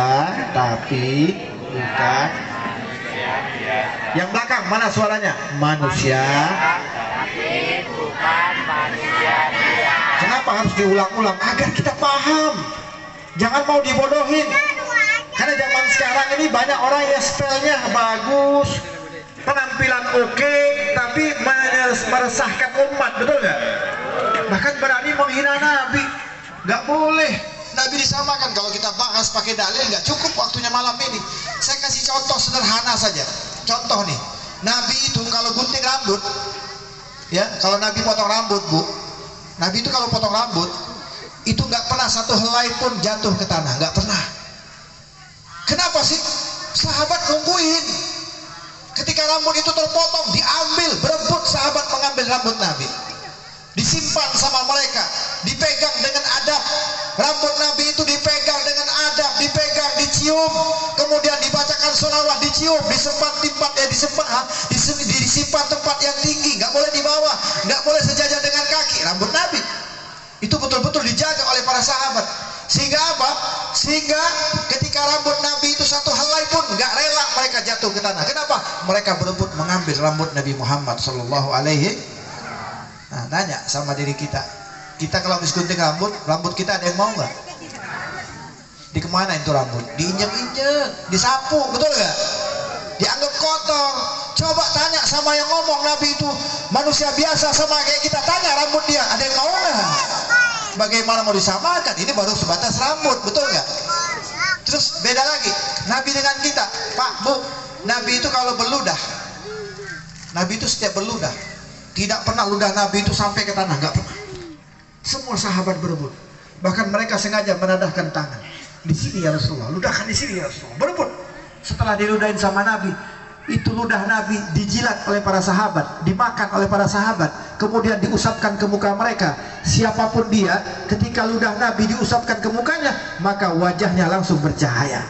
tapi bukan. Yang belakang mana suaranya? Manusia tapi bukan manusia biasa. Kenapa harus diulang-ulang? Agar kita paham. Jangan mau dibodohin. Karena zaman sekarang ini banyak orang yang stylenya bagus, penampilan oke, tapi meresahkan umat, betul nggak? Bahkan berani menghina Nabi. Nggak boleh. Nabi disamakan. Kalau kita bahas pakai dalil nggak cukup waktunya malam ini. Saya kasih contoh sederhana saja. Contoh nih, Nabi itu kalau gunting rambut, ya kalau Nabi potong rambut Bu, Nabi itu kalau potong rambut itu nggak pernah satu helai pun jatuh ke tanah, nggak pernah. Kenapa sih? Sahabat nungguin. Ketika rambut itu terpotong, diambil, berebut sahabat mengambil rambut Nabi. Disimpan sama mereka, dipegang dengan adab. Rambut Nabi itu dipegang dengan adab, dipegang, dicium, kemudian dibacakan sholawat, dicium, disimpan tempat yang tinggi, nggak boleh dibawa, nggak boleh sejajar dengan kaki. Rambut Nabi itu betul-betul dijaga oleh para sahabat. Sehingga apa? Sehingga ketika rambut Nabi itu satu helai pun nggak rela mereka jatuh ke tanah. Kenapa? Mereka berebut mengambil rambut Nabi Muhammad Sallallahu Alaihi. Nah, tanya sama diri kita. Kita kalau habis gunting rambut kita ada yang mau nggak? Dikemana itu rambut? Diinjek-injek, disapu, betul nggak? Dianggap kotor. Coba tanya sama yang ngomong Nabi itu manusia biasa sama kayak kita, tanya rambut dia, ada yang mau nggak? Bagaimana mau disamakan? Ini baru sebatas rambut, betul nggak? Terus beda lagi Nabi dengan kita, Pak, Bu. Nabi itu kalau berludah, Nabi itu setiap berludah, tidak pernah ludah Nabi itu sampai ke tanah, nggak pernah. Semua sahabat berebut, bahkan mereka sengaja menadahkan tangan. Di sini ya Rasulullah, ludahkan di sini ya Rasulullah, berebut. Setelah diludahin sama Nabi, itu ludah Nabi dijilat oleh para sahabat, dimakan oleh para sahabat, kemudian diusapkan ke muka mereka. Siapapun dia, ketika ludah Nabi diusapkan ke mukanya, maka wajahnya langsung bercahaya.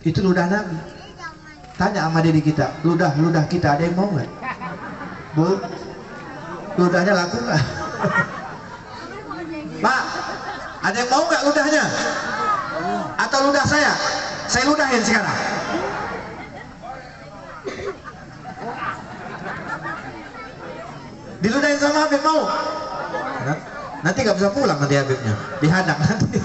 Itu ludah Nabi. Tanya sama diri kita, ludah kita ada yang mau nggak? Bu, ludahnya laku nggak? Pak, ada yang mau nggak ludahnya? Atau ludah saya? Saya ludahin sekarang. Diludahin sama Habib mau? Nanti nggak bisa pulang nanti Habibnya, dihadang nanti.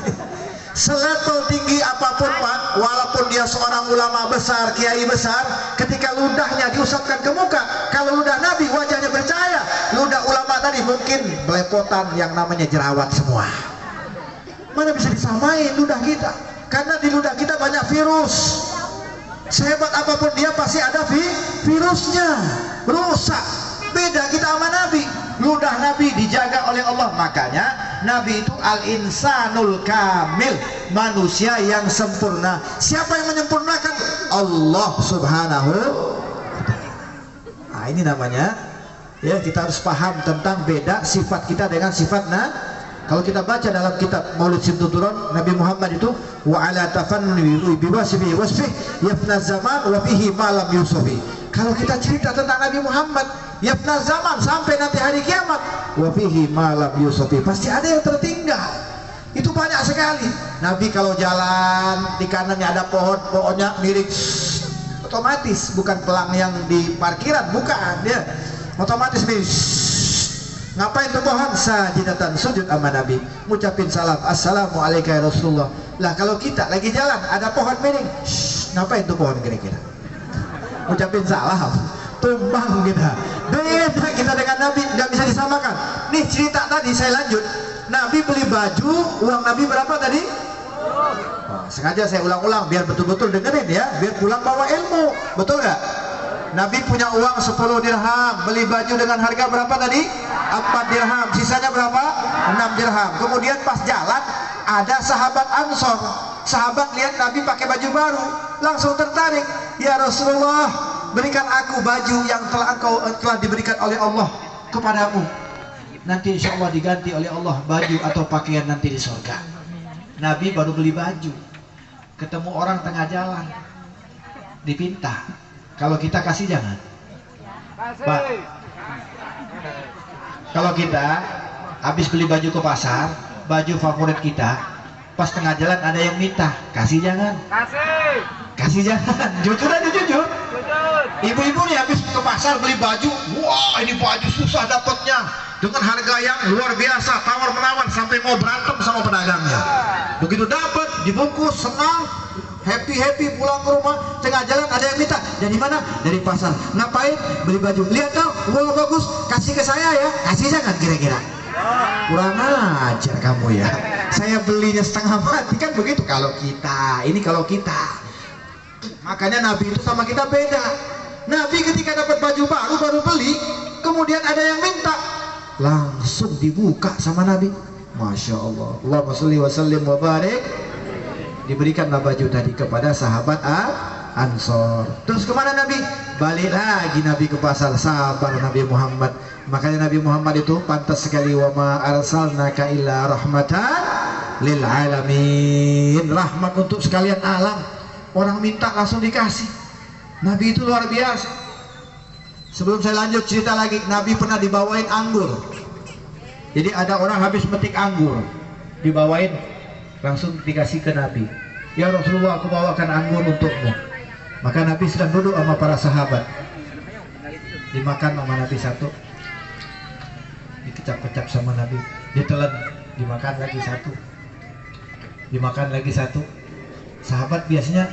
Selevel tinggi apapun Pak, walaupun dia seorang ulama besar, kiai besar, ketika ludahnya diusapkan ke muka, kalau ludah Nabi wajahnya bercahaya. Ludah ulama tadi mungkin belepotan yang namanya jerawat semua. Mana bisa disamain ludah kita? Karena di ludah kita banyak virus. Sehebat apapun dia pasti ada virusnya, rusak. Beda kita sama Nabi. Ludah Nabi dijaga oleh Allah. Makanya Nabi itu al-insanul kamil, manusia yang sempurna. Siapa yang menyempurnakan? Allah Subhanahu wa ta'ala. Nah, ini namanya ya, kita harus paham tentang beda sifat kita dengan sifat Kalau kita baca dalam kitab Maulid Simtuturon, Nabi Muhammad itu wa ala tafannuni bi wasfi wasfi yafna zaman wa fihi ma lam yusufi. Kalau kita cerita tentang Nabi Muhammad, yafna zaman sampai nanti hari kiamat, wa fihi ma lam yusufi, pasti ada yang tertinggal. Itu banyak sekali. Nabi kalau jalan di kanannya ada pohon, pohonnya miring, otomatis bukan pelang yang di parkiran, bukan dia. Otomatis miring. Ngapain tuh pohon? Sajidatan, sujud sama Nabi, ngucapin salam, assalamualaikum ya Rasulullah. Lah kalau kita lagi jalan ada pohon miring, ngapain tuh pohon kira-kira? Ngucapin salam, tumbang kita. Beda kita dengan Nabi, nggak bisa disamakan. Nih cerita tadi saya lanjut. Nabi beli baju, uang Nabi berapa tadi? Sengaja saya ulang-ulang biar betul-betul dengerin ya, biar pulang bawa ilmu, betul nggak? Nabi punya uang 10 dirham, beli baju dengan harga berapa tadi? 4 dirham, sisanya berapa? 6 dirham. Kemudian pas jalan ada sahabat Ansor, sahabat lihat Nabi pakai baju baru, langsung tertarik. Ya Rasulullah, berikan aku baju yang telah diberikan oleh Allah kepadamu. Nanti insya Allah diganti oleh Allah baju atau pakaian nanti di surga. Nabi baru beli baju, ketemu orang tengah jalan, dipinta. Kalau kita kasih jangan, Pak. Kalau kita habis beli baju ke pasar, baju favorit kita, pas tengah jalan ada yang minta, kasih jangan? Kasih jangan. Jujur aja, jujur. Ibu-ibu nih habis ke pasar beli baju, wah ini baju susah dapatnya, dengan harga yang luar biasa, tawar menawar sampai mau berantem sama pedagangnya. Begitu dapat, dibungkus, senang, happy pulang ke rumah. Tengah jalan ada yang minta, dari mana? Dari pasar. Ngapain? Beli baju. Lihat dong, wah bagus, kasih ke saya ya. Kasih jangan kira-kira? Kurang ajar kamu ya. Saya belinya setengah mati kan begitu. Kalau kita, ini kalau kita. Makanya Nabi itu sama kita beda. Nabi ketika dapat baju baru beli, kemudian ada yang minta, langsung dibuka sama Nabi. Masya Allah. Allahumma sholli wa sallim wa barik. Diberikanlah baju tadi kepada sahabat Ansor. Terus kemana Nabi? Balik lagi Nabi ke pasar. Sabar Nabi Muhammad. Makanya Nabi Muhammad itu pantas sekali, wa ma arsalnaka illa rahmatan lil alamin. Rahmat untuk sekalian alam. Orang minta langsung dikasih. Nabi itu luar biasa. Sebelum saya lanjut cerita lagi, Nabi pernah dibawain anggur. Jadi ada orang habis metik anggur, dibawain, langsung dikasih ke Nabi. Ya Rasulullah, aku bawakan anggur untukmu. Maka Nabi sedang duduk sama para sahabat, dimakan sama Nabi satu, dikecap-kecap sama Nabi, ditelan, dimakan lagi satu, dimakan lagi satu. Sahabat biasanya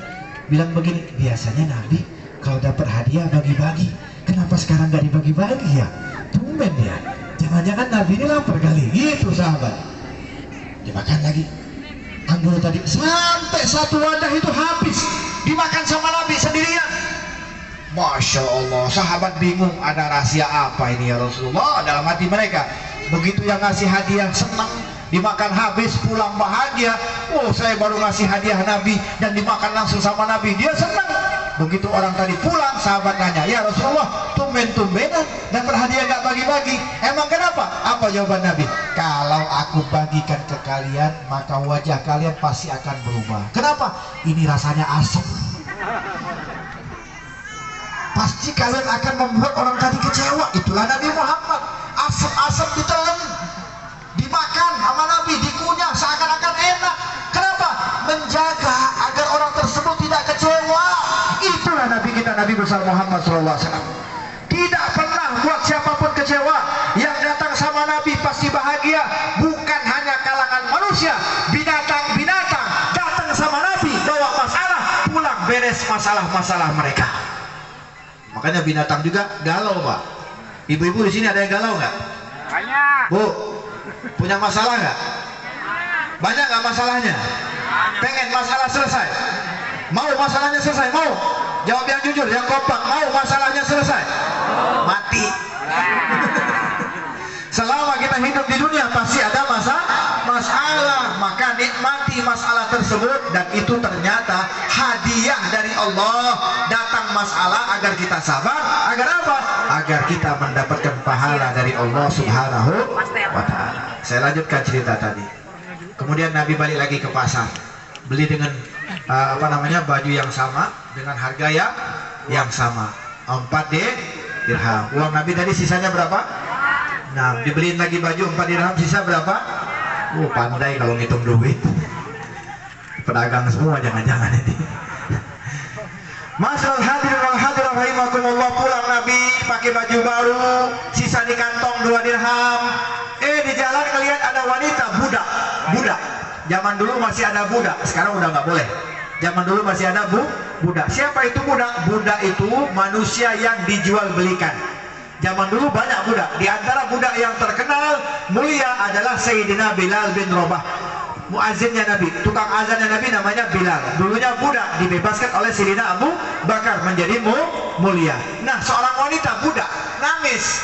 bilang begini, biasanya Nabi kalau dapat hadiah bagi-bagi, kenapa sekarang nggak dibagi-bagi ya? Tumben ya, jangan-jangan Nabi ini lapar kali. Gitu sahabat. Dimakan lagi anggur tadi, sampai satu wadah itu habis, dimakan sama Nabi sendirian. Masya Allah, sahabat bingung, ada rahasia apa ini ya Rasulullah dalam hati mereka. Begitu yang ngasih hadiah senang, dimakan habis, pulang bahagia. Oh, saya baru ngasih hadiah Nabi dan dimakan langsung sama Nabi, dia senang. Begitu orang tadi pulang, sahabat nanya, ya Rasulullah, tumben-tumbenan dapat hadiah gak bagi-bagi. Emang kenapa? Apa jawaban Nabi? Kalau aku bagikan ke kalian, maka wajah kalian pasti akan berubah. Kenapa? Ini rasanya asam. Pasti kalian akan membuat orang tadi kecewa. Itulah Nabi Muhammad. Asam-asam ditelan, dimakan sama Nabi, dikunyah seakan-akan enak. Kenapa? Menjaga agar orang tersebut tidak kecewa. Itulah Nabi kita, Nabi besar Muhammad SAW. Tidak pernah buat siapapun kecewa. Yang datang sama Nabi pasti bahagia. Bukan hanya kalangan manusia, binatang-binatang datang sama Nabi bawa masalah, pulang beres masalah-masalah mereka. Makanya binatang juga galau, Pak. Ibu-ibu di sini ada yang galau nggak? Banyak. Bu, punya masalah nggak? Banyak nggak masalahnya? Pengen masalah selesai? Mau masalahnya selesai? Mau? Jawab yang jujur, yang kompak. Mau masalahnya selesai? Mati. Selama kita hidup di dunia pasti ada masalah. Maka nikmati masalah tersebut, dan itu ternyata hadiah dari Allah. Datang masalah agar kita sabar. Agar apa? Agar kita mendapatkan pahala dari Allah Subhanahu wa ta'ala. Saya lanjutkan cerita tadi. Kemudian Nabi balik lagi ke pasar, beli dengan baju yang sama dengan harga yang sama, 4 dirham. Uang Nabi tadi sisanya berapa? Nah, dibeliin lagi baju 4 dirham, sisa berapa? Pandai kalau ngitung duit. Pedagang semua jangan-jangan ini. Masyaallah hadirin wal hadirat rahimakumullah, pulang Nabi pakai baju baru, sisa di kantong 2 dirham. Di jalan kalian ada wanita budak. Zaman dulu masih ada budak, sekarang udah nggak boleh. Zaman dulu masih ada budak. Siapa itu budak? Budak itu manusia yang dijual belikan. Zaman dulu banyak budak. Di antara budak yang terkenal mulia adalah Sayyidina Bilal bin Rabah, muazzinnya Nabi, tukang azannya Nabi, namanya Bilal. Dulunya budak, dibebaskan oleh Sayyidina Abu Bakar menjadi mulia. Nah, seorang wanita budak nangis.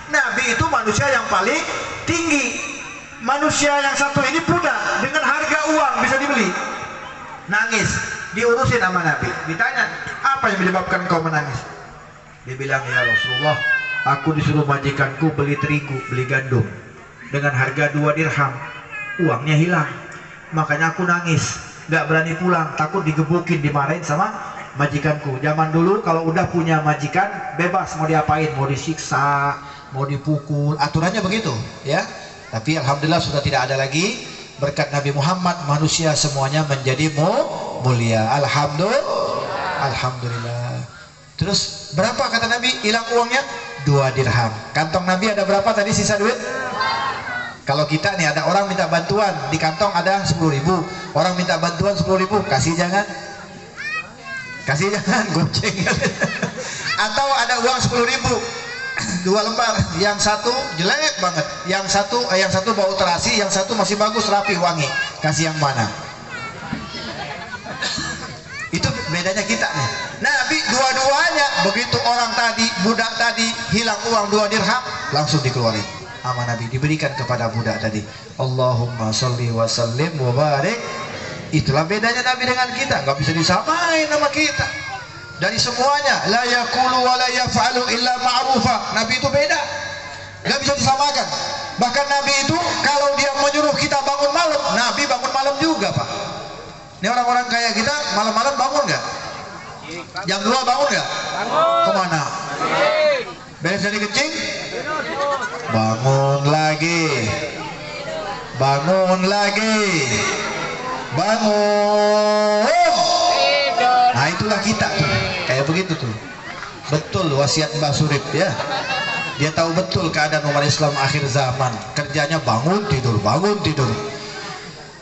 Nabi itu manusia yang paling tinggi. Manusia yang satu ini budak dengan harga uang bisa dibeli. Nangis, diurusin sama Nabi. Ditanya, apa yang menyebabkan kau menangis? Dia bilang, ya Rasulullah, aku disuruh majikanku beli terigu, beli gandum dengan harga 2 dirham. Uangnya hilang, makanya aku nangis, gak berani pulang, takut digebukin, dimarahin sama majikanku. Zaman dulu kalau udah punya majikan, bebas mau diapain, mau disiksa, mau dipukul, aturannya begitu ya. Tapi alhamdulillah sudah tidak ada lagi. Berkat Nabi Muhammad manusia semuanya menjadi mulia. Alhamdulillah. Terus berapa kata Nabi hilang uangnya? 2 dirham. Kantong Nabi ada berapa tadi sisa duit? Kalau kita nih ada orang minta bantuan, di kantong ada 10.000. Orang minta bantuan 10.000, kasih jangan goceng. Atau ada uang 10.000, 2 lembar, yang satu jelek banget, yang satu bau terasi, yang satu masih bagus, rapi, wangi. Kasih yang mana? Itu bedanya kita nih. Nabi dua-duanya, begitu orang tadi, budak tadi hilang uang 2 dirham, langsung dikeluarin sama Nabi, diberikan kepada budak tadi. Allahumma sholli wa sallim wa barik. Itulah bedanya Nabi dengan kita, nggak bisa disamain sama kita. Dari semuanya, la yaqulu wa la yaf'alu illa ma'rufa. Nabi itu beda, nggak bisa disamakan. Bahkan Nabi itu kalau dia menyuruh kita bangun malam, Nabi bangun malam juga, Pak. Ini orang-orang kayak kita malam-malam bangun nggak? Jam 2 bangun nggak? Kemana? Beres dari kencing? Bangun lagi. Bangun. Nah, itulah kita tuh, kayak begitu tuh. Betul wasiat Mbah Surip ya. Dia tahu betul keadaan umat Islam akhir zaman. Kerjanya bangun tidur.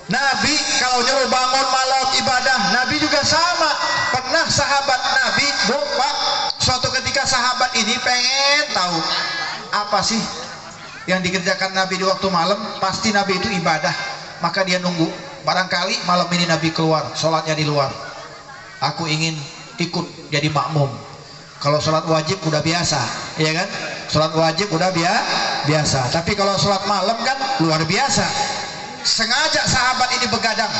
Nabi kalau nyuruh bangun malam ibadah, Nabi juga sama. Pernah sahabat Nabi, Pak, suatu ketika sahabat ini pengen tahu apa sih yang dikerjakan Nabi di waktu malam. Pasti Nabi itu ibadah, maka dia nunggu. Barangkali malam ini Nabi keluar, sholatnya di luar. Aku ingin ikut jadi makmum. Kalau sholat wajib udah biasa, ya kan? Sholat wajib udah biasa. Tapi kalau sholat malam kan luar biasa. Sengaja sahabat ini begadang,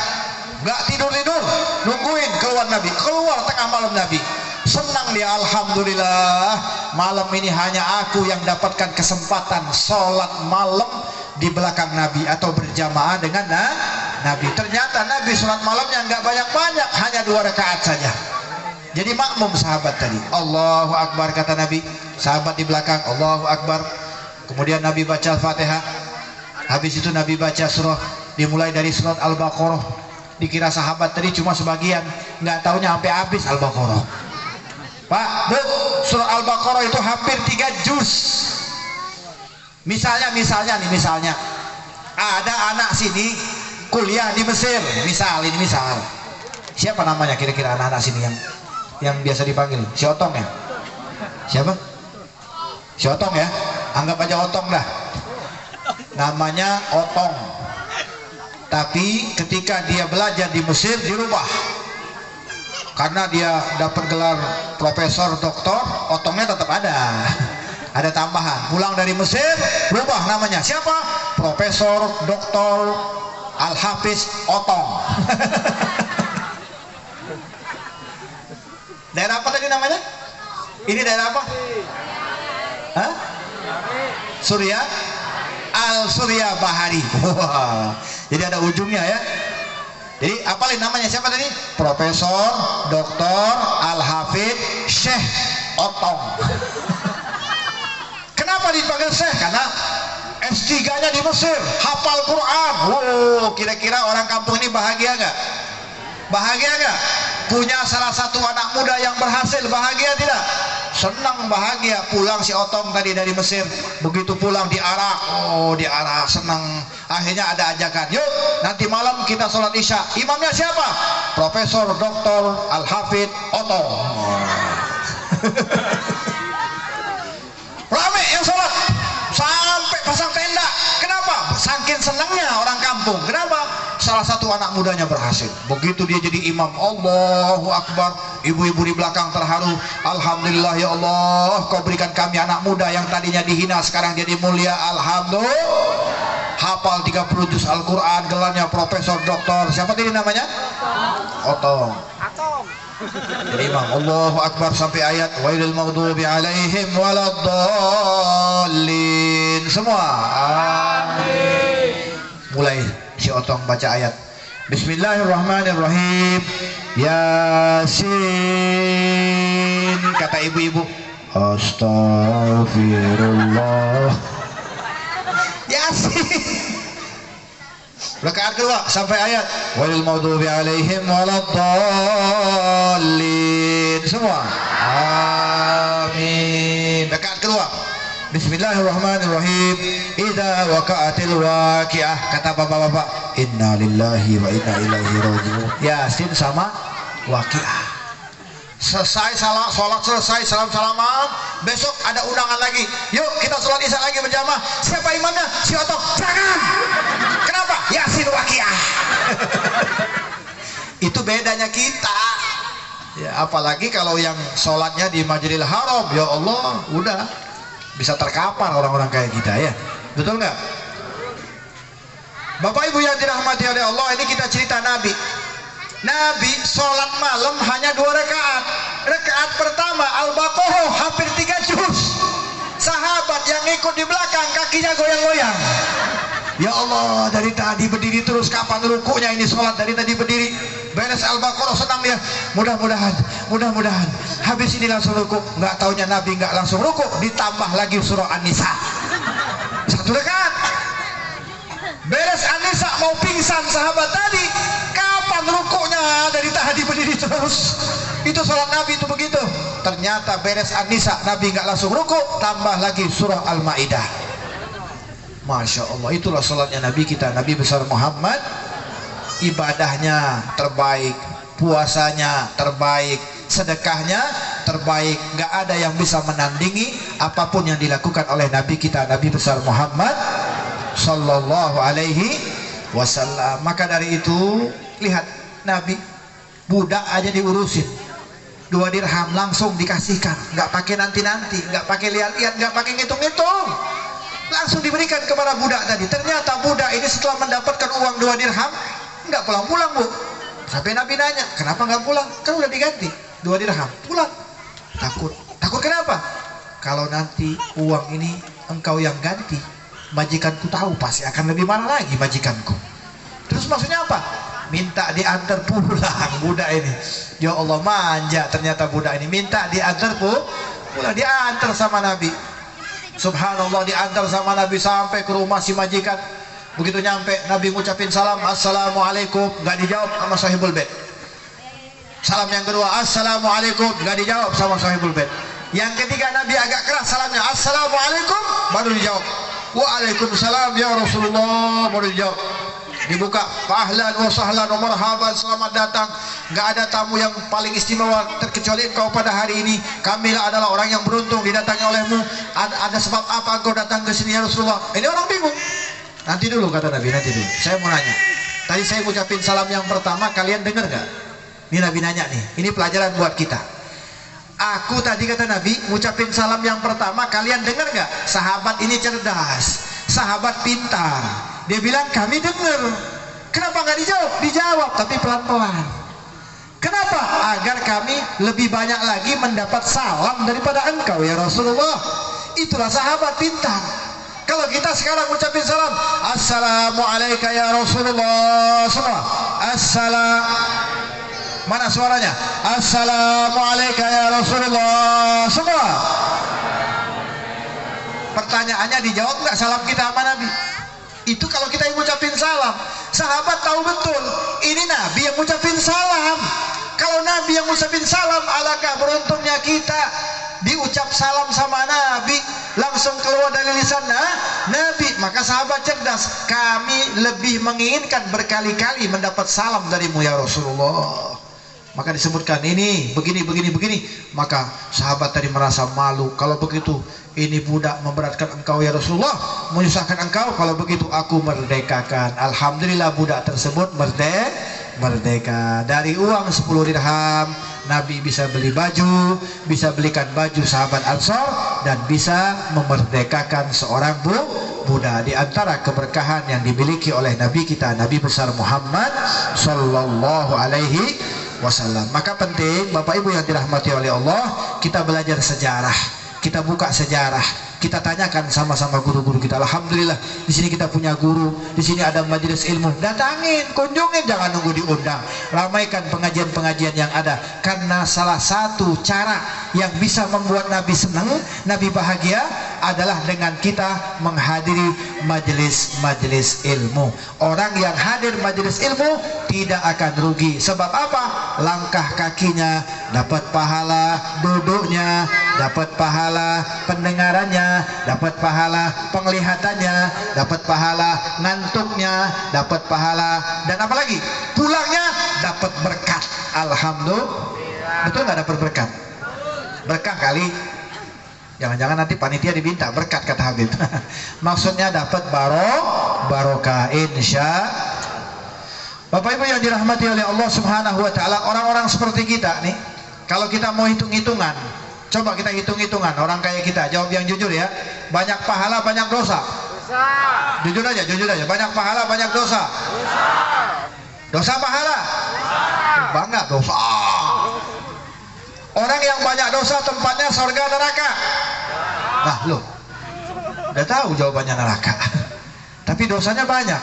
nggak tidur, nungguin keluar Nabi. Keluar tengah malam Nabi. Senang dia, alhamdulillah. Malam ini hanya aku yang dapatkan kesempatan sholat malam di belakang Nabi atau berjamaah dengan Nabi. Ternyata Nabi sholat malamnya nggak banyak-banyak, hanya 2 rakaat saja. Jadi makmum sahabat tadi. Allahu Akbar kata Nabi. Sahabat di belakang Allahu Akbar. Kemudian Nabi baca Al-Fatihah. Habis itu Nabi baca surah, dimulai dari surat Al-Baqarah. Dikira sahabat tadi cuma sebagian, nggak taunya sampai habis Al-Baqarah. Pak, Bu, surah Al-Baqarah itu hampir 3 juz. Misalnya ada anak sini kuliah di Mesir, misal. Siapa namanya kira-kira anak-anak sini yang biasa dipanggil? Si Otong ya? Siapa? Si Otong ya? Anggap aja Otong dah. Namanya Otong. Tapi ketika dia belajar di Mesir dirubah. Karena dia dapat gelar profesor, doktor, Otongnya tetap ada. Ada tambahan. Pulang dari Mesir, berubah namanya. Siapa? Profesor, doktor, Al-Hafiz Otong. Daerah apa tadi namanya? Ini daerah apa? Hah? Suriah? Al-Surya Bahari. Wah, jadi ada ujungnya ya. Jadi apalin namanya siapa tadi? Profesor Dr. Al-Hafidh Syekh Otong. Kenapa dipanggil Syekh? Karena S3-nya di Mesir, hafal Quran. Wow, kira-kira orang kampung ini bahagia nggak? Bahagia nggak? Punya salah satu anak muda yang berhasil, bahagia tidak? Senang, bahagia. Pulang si Otong tadi dari Mesir, begitu pulang diarak, diarak, senang. Akhirnya ada ajakan, yuk nanti malam kita sholat isya. Imamnya siapa? Profesor Dr. Al-Hafidh Otong. Rame yang sholat sampai pasang tenda. Kenapa? Saking senangnya orang kampung. Kenapa? Salah satu anak mudanya berhasil. Begitu dia jadi imam, Allahu Akbar. Ibu-ibu di belakang terharu. Alhamdulillah ya Allah, kau berikan kami anak muda yang tadinya dihina sekarang jadi mulia. Alhamdulillah. Hafal 30 juz Al-Quran, gelarnya Profesor Doktor. Siapa tadi namanya? Otong. Jadi imam, Allahu Akbar sampai ayat wailul maghdubi alaihim waladdallin. Semua amin. Mulai si Otong baca ayat. Bismillahirrahmanirrahim. Yasin. Kata ibu-ibu, Astagfirullah. Yasin. Rakaat kedua sampai ayat walil maghdubi alaihim waladdallin. Semua amin. Rakaat kedua Bismillahirrahmanirrahim. Idza waqa'atil waqi'ah. Kata bapak-bapak, inna lillahi wa inna ilaihi raji'un. Yasin sama waqi'ah. Selesai sholat selesai, salam-salaman. Besok ada undangan lagi. Yuk kita sholat isya lagi berjamaah. Siapa imamnya? Si Otong. Jangan. Kenapa? Yasin waqi'ah. Itu bedanya kita. Ya, apalagi kalau yang sholatnya di Masjidil Haram, ya Allah, udah bisa terkapar orang-orang kayak kita ya. Betul nggak? Bapak Ibu yang dirahmati oleh Allah, ini kita cerita Nabi. Nabi sholat malam hanya 2 rakaat. Rakaat pertama Al-Baqarah hampir 3 juz. Sahabat yang ikut di belakang kakinya goyang-goyang. Ya Allah, dari tadi berdiri terus, kapan rukunya ini sholat? Dari tadi berdiri, beres Al-Baqarah senang dia. Mudah-mudahan habis ini langsung ruku. Nggak taunya Nabi nggak langsung ruku, ditambah lagi surah An-Nisa 1 rakaat. Beres An-Nisa mau pingsan sahabat tadi, kapan rukunya? Dari tadi berdiri terus. Itu sholat Nabi itu begitu. Ternyata beres An-Nisa Nabi nggak langsung ruku, tambah lagi surah Al-Maidah. Masya Allah, itulah sholatnya Nabi kita, Nabi besar Muhammad. Ibadahnya terbaik, puasanya terbaik, sedekahnya terbaik. Gak ada yang bisa menandingi apapun yang dilakukan oleh Nabi kita, Nabi besar Muhammad Sallallahu Alaihi Wasallam. Maka dari itu, lihat Nabi, budak aja diurusin 2 dirham langsung dikasihkan, nggak pakai nanti-nanti, nggak pakai lihat-lihat, nggak pakai ngitung-ngitung, langsung diberikan kepada budak tadi. Ternyata budak ini setelah mendapatkan uang 2 dirham nggak pulang-pulang, Bu. Sampai Nabi nanya, kenapa nggak pulang? Kan udah diganti 2 dirham. Pulang. Takut kenapa? Kalau nanti uang ini engkau yang ganti, majikanku tahu pasti akan lebih marah lagi majikanku. Terus maksudnya apa? Minta diantar pulang budak ini. Ya Allah, manja ternyata budak ini, minta diantar pulang, diantar sama Nabi. Subhanallah, diantar sama Nabi sampai ke rumah si majikan. Begitu nyampe, Nabi ngucapin salam, Assalamualaikum, nggak dijawab sama sahibul bait. Salam yang kedua, Assalamualaikum, nggak dijawab sama sahibul bait. Yang ketiga Nabi agak keras salamnya, Assalamualaikum, baru dijawab. Waalaikumsalam ya Rasulullah, baru dijawab. Dibuka, ahlan wa sahlan wa marhaban, selamat datang. Nggak ada tamu yang paling istimewa terkecuali engkau pada hari ini. Kamilah adalah orang yang beruntung didatangi olehmu. Ada sebab apa engkau datang ke sini ya Rasulullah? Ini orang bingung. Nanti dulu kata Nabi, nanti dulu. Saya mau nanya. Tadi saya ngucapin salam yang pertama, kalian dengar nggak? Ini Nabi nanya nih. Ini pelajaran buat kita. Aku tadi kata Nabi ngucapin salam yang pertama, kalian dengar nggak? Sahabat ini cerdas, sahabat pintar. Dia bilang kami dengar. Kenapa nggak dijawab? Dijawab tapi pelan-pelan. Kenapa? Agar kami lebih banyak lagi mendapat salam daripada engkau ya Rasulullah. Itulah sahabat pintar. Kalau kita sekarang ucapin salam, Assalamualaikum ya Rasulullah, semua Assalam. Mana suaranya? Assalamualaikum ya Rasulullah, semua. Pertanyaannya dijawab nggak salam kita sama Nabi? Itu kalau kita yang ngucapin salam. Sahabat tahu betul ini Nabi yang ngucapin salam. Kalau Nabi yang ngucapin salam, alangkah beruntungnya kita diucap salam sama Nabi, langsung keluar dari lisan Nabi. Maka sahabat cerdas, kami lebih menginginkan berkali-kali mendapat salam darimu ya Rasulullah. Maka disebutkan ini begini. Maka sahabat tadi merasa malu. Kalau begitu ini budak memberatkan engkau ya Rasulullah, menyusahkan engkau. Kalau begitu aku merdekakan. Alhamdulillah budak tersebut merdeka. Dari uang 10 dirham Nabi bisa beli baju, bisa belikan baju sahabat Ansor, dan bisa memerdekakan seorang budak. Di antara keberkahan yang dimiliki oleh Nabi kita, Nabi besar Muhammad sallallahu alaihi wasallam. Maka penting Bapak Ibu yang dirahmati oleh Allah, kita belajar sejarah, kita buka sejarah, kita tanyakan sama-sama guru-guru kita. Alhamdulillah di sini kita punya guru, di sini ada majelis ilmu. Datangin, kunjungin, jangan nunggu diundang. Ramaikan pengajian-pengajian yang ada, karena salah satu cara yang bisa membuat Nabi senang, Nabi bahagia adalah dengan kita menghadiri majelis-majelis ilmu. Orang yang hadir majelis ilmu tidak akan rugi. Sebab apa? Langkah kakinya dapat pahala, duduknya dapat pahala, pendengarannya dapat pahala, penglihatannya dapat pahala, ngantuknya dapat pahala, dan apalagi pulangnya dapat berkat. Alhamdulillah. Betul nggak dapat berkat? Berkah kali. Jangan-jangan nanti panitia diminta berkat, kata Habib. Maksudnya dapat barokah insya. Bapak Ibu yang dirahmati oleh Allah Subhanahu wa taala, orang-orang seperti kita nih, kalau kita mau hitung-hitungan, coba kita hitung-hitungan orang kayak kita, jawab yang jujur ya. Banyak pahala, banyak dosa. Jujur aja. Banyak pahala, banyak dosa. Dosa pahala? Bangga dosa. Orang yang banyak dosa tempatnya surga neraka. Nah, loh, udah tahu jawabannya neraka. Tapi dosanya banyak.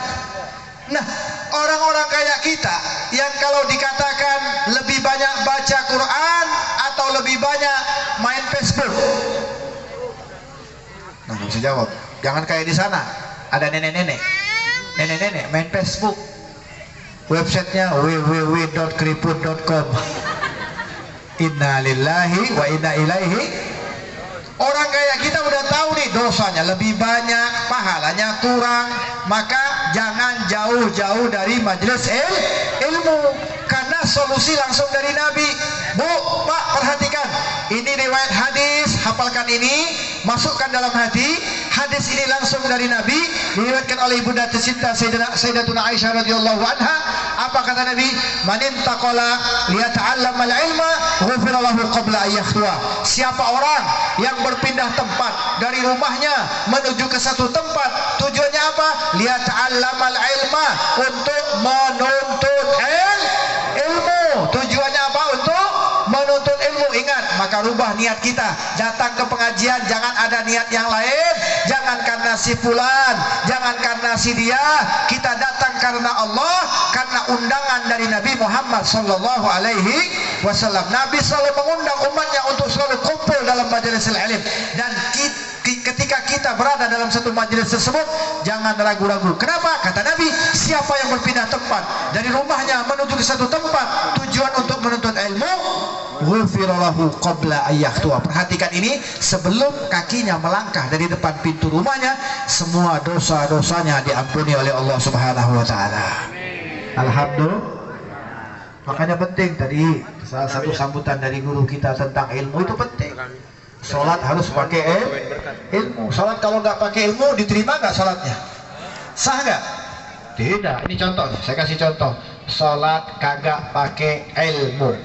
Nah, orang-orang kayak kita yang kalau dikatakan lebih banyak baca Quran atau lebih banyak main Facebook, nah nggak bisa jawab. Jangan kayak di sana ada nenek-nenek main Facebook, websitenya www.kriput.com. Innalillahi wa inna ilaihi. Orang kayak kita udah tahu nih dosanya lebih banyak, pahalanya kurang. Maka jangan jauh-jauh dari majelis ilmu, karena solusi langsung dari Nabi. Bu, Pak, perhatikan, ini riwayat hadis, hafalkan ini, masukkan dalam hati. Hadis ini langsung dari Nabi, diriwayatkan oleh ibunda tercinta Sayyidatuna Aisyah radhiyallahu anha. Apa kata Nabi? Man intaqala liyata'allamal ilma ghufira lahu qabla ayyakhtuwa. Siapa orang yang berpindah tempat dari rumahnya menuju ke satu tempat, tujuannya apa? Liyata'allamal ilma, untuk menuntut ilmu. Tujuannya apa? Untuk menuntut ilmu. Ingat, maka rubah niat kita. Datang ke pengajian jangan ada niat yang lain, jangan karena si fulan, jangan karena si dia. Kita datang karena Allah, karena undangan dari Nabi Muhammad sallallahu alaihi wasallam. Nabi selalu mengundang umatnya untuk selalu kumpul dalam majelis ilmu. Dan ketika kita berada dalam satu majelis tersebut, jangan ragu-ragu. Kenapa? Kata Nabi, siapa yang berpindah tempat dari rumahnya menuju ke satu tempat tujuan untuk menuntut ilmu, ghufira lahu qabla ayyakhtuwa. Perhatikan ini, sebelum kakinya melangkah dari depan pintu rumahnya, semua dosa-dosanya diampuni oleh Allah Subhanahu wa taala. Alhamdulillah. Makanya penting tadi salah satu sambutan dari guru kita tentang ilmu itu penting. Sholat harus pakai ilmu. Sholat kalau nggak pakai ilmu diterima nggak sholatnya? Sah nggak? Tidak. Ini contoh, saya kasih contoh. Sholat kagak pakai ilmu.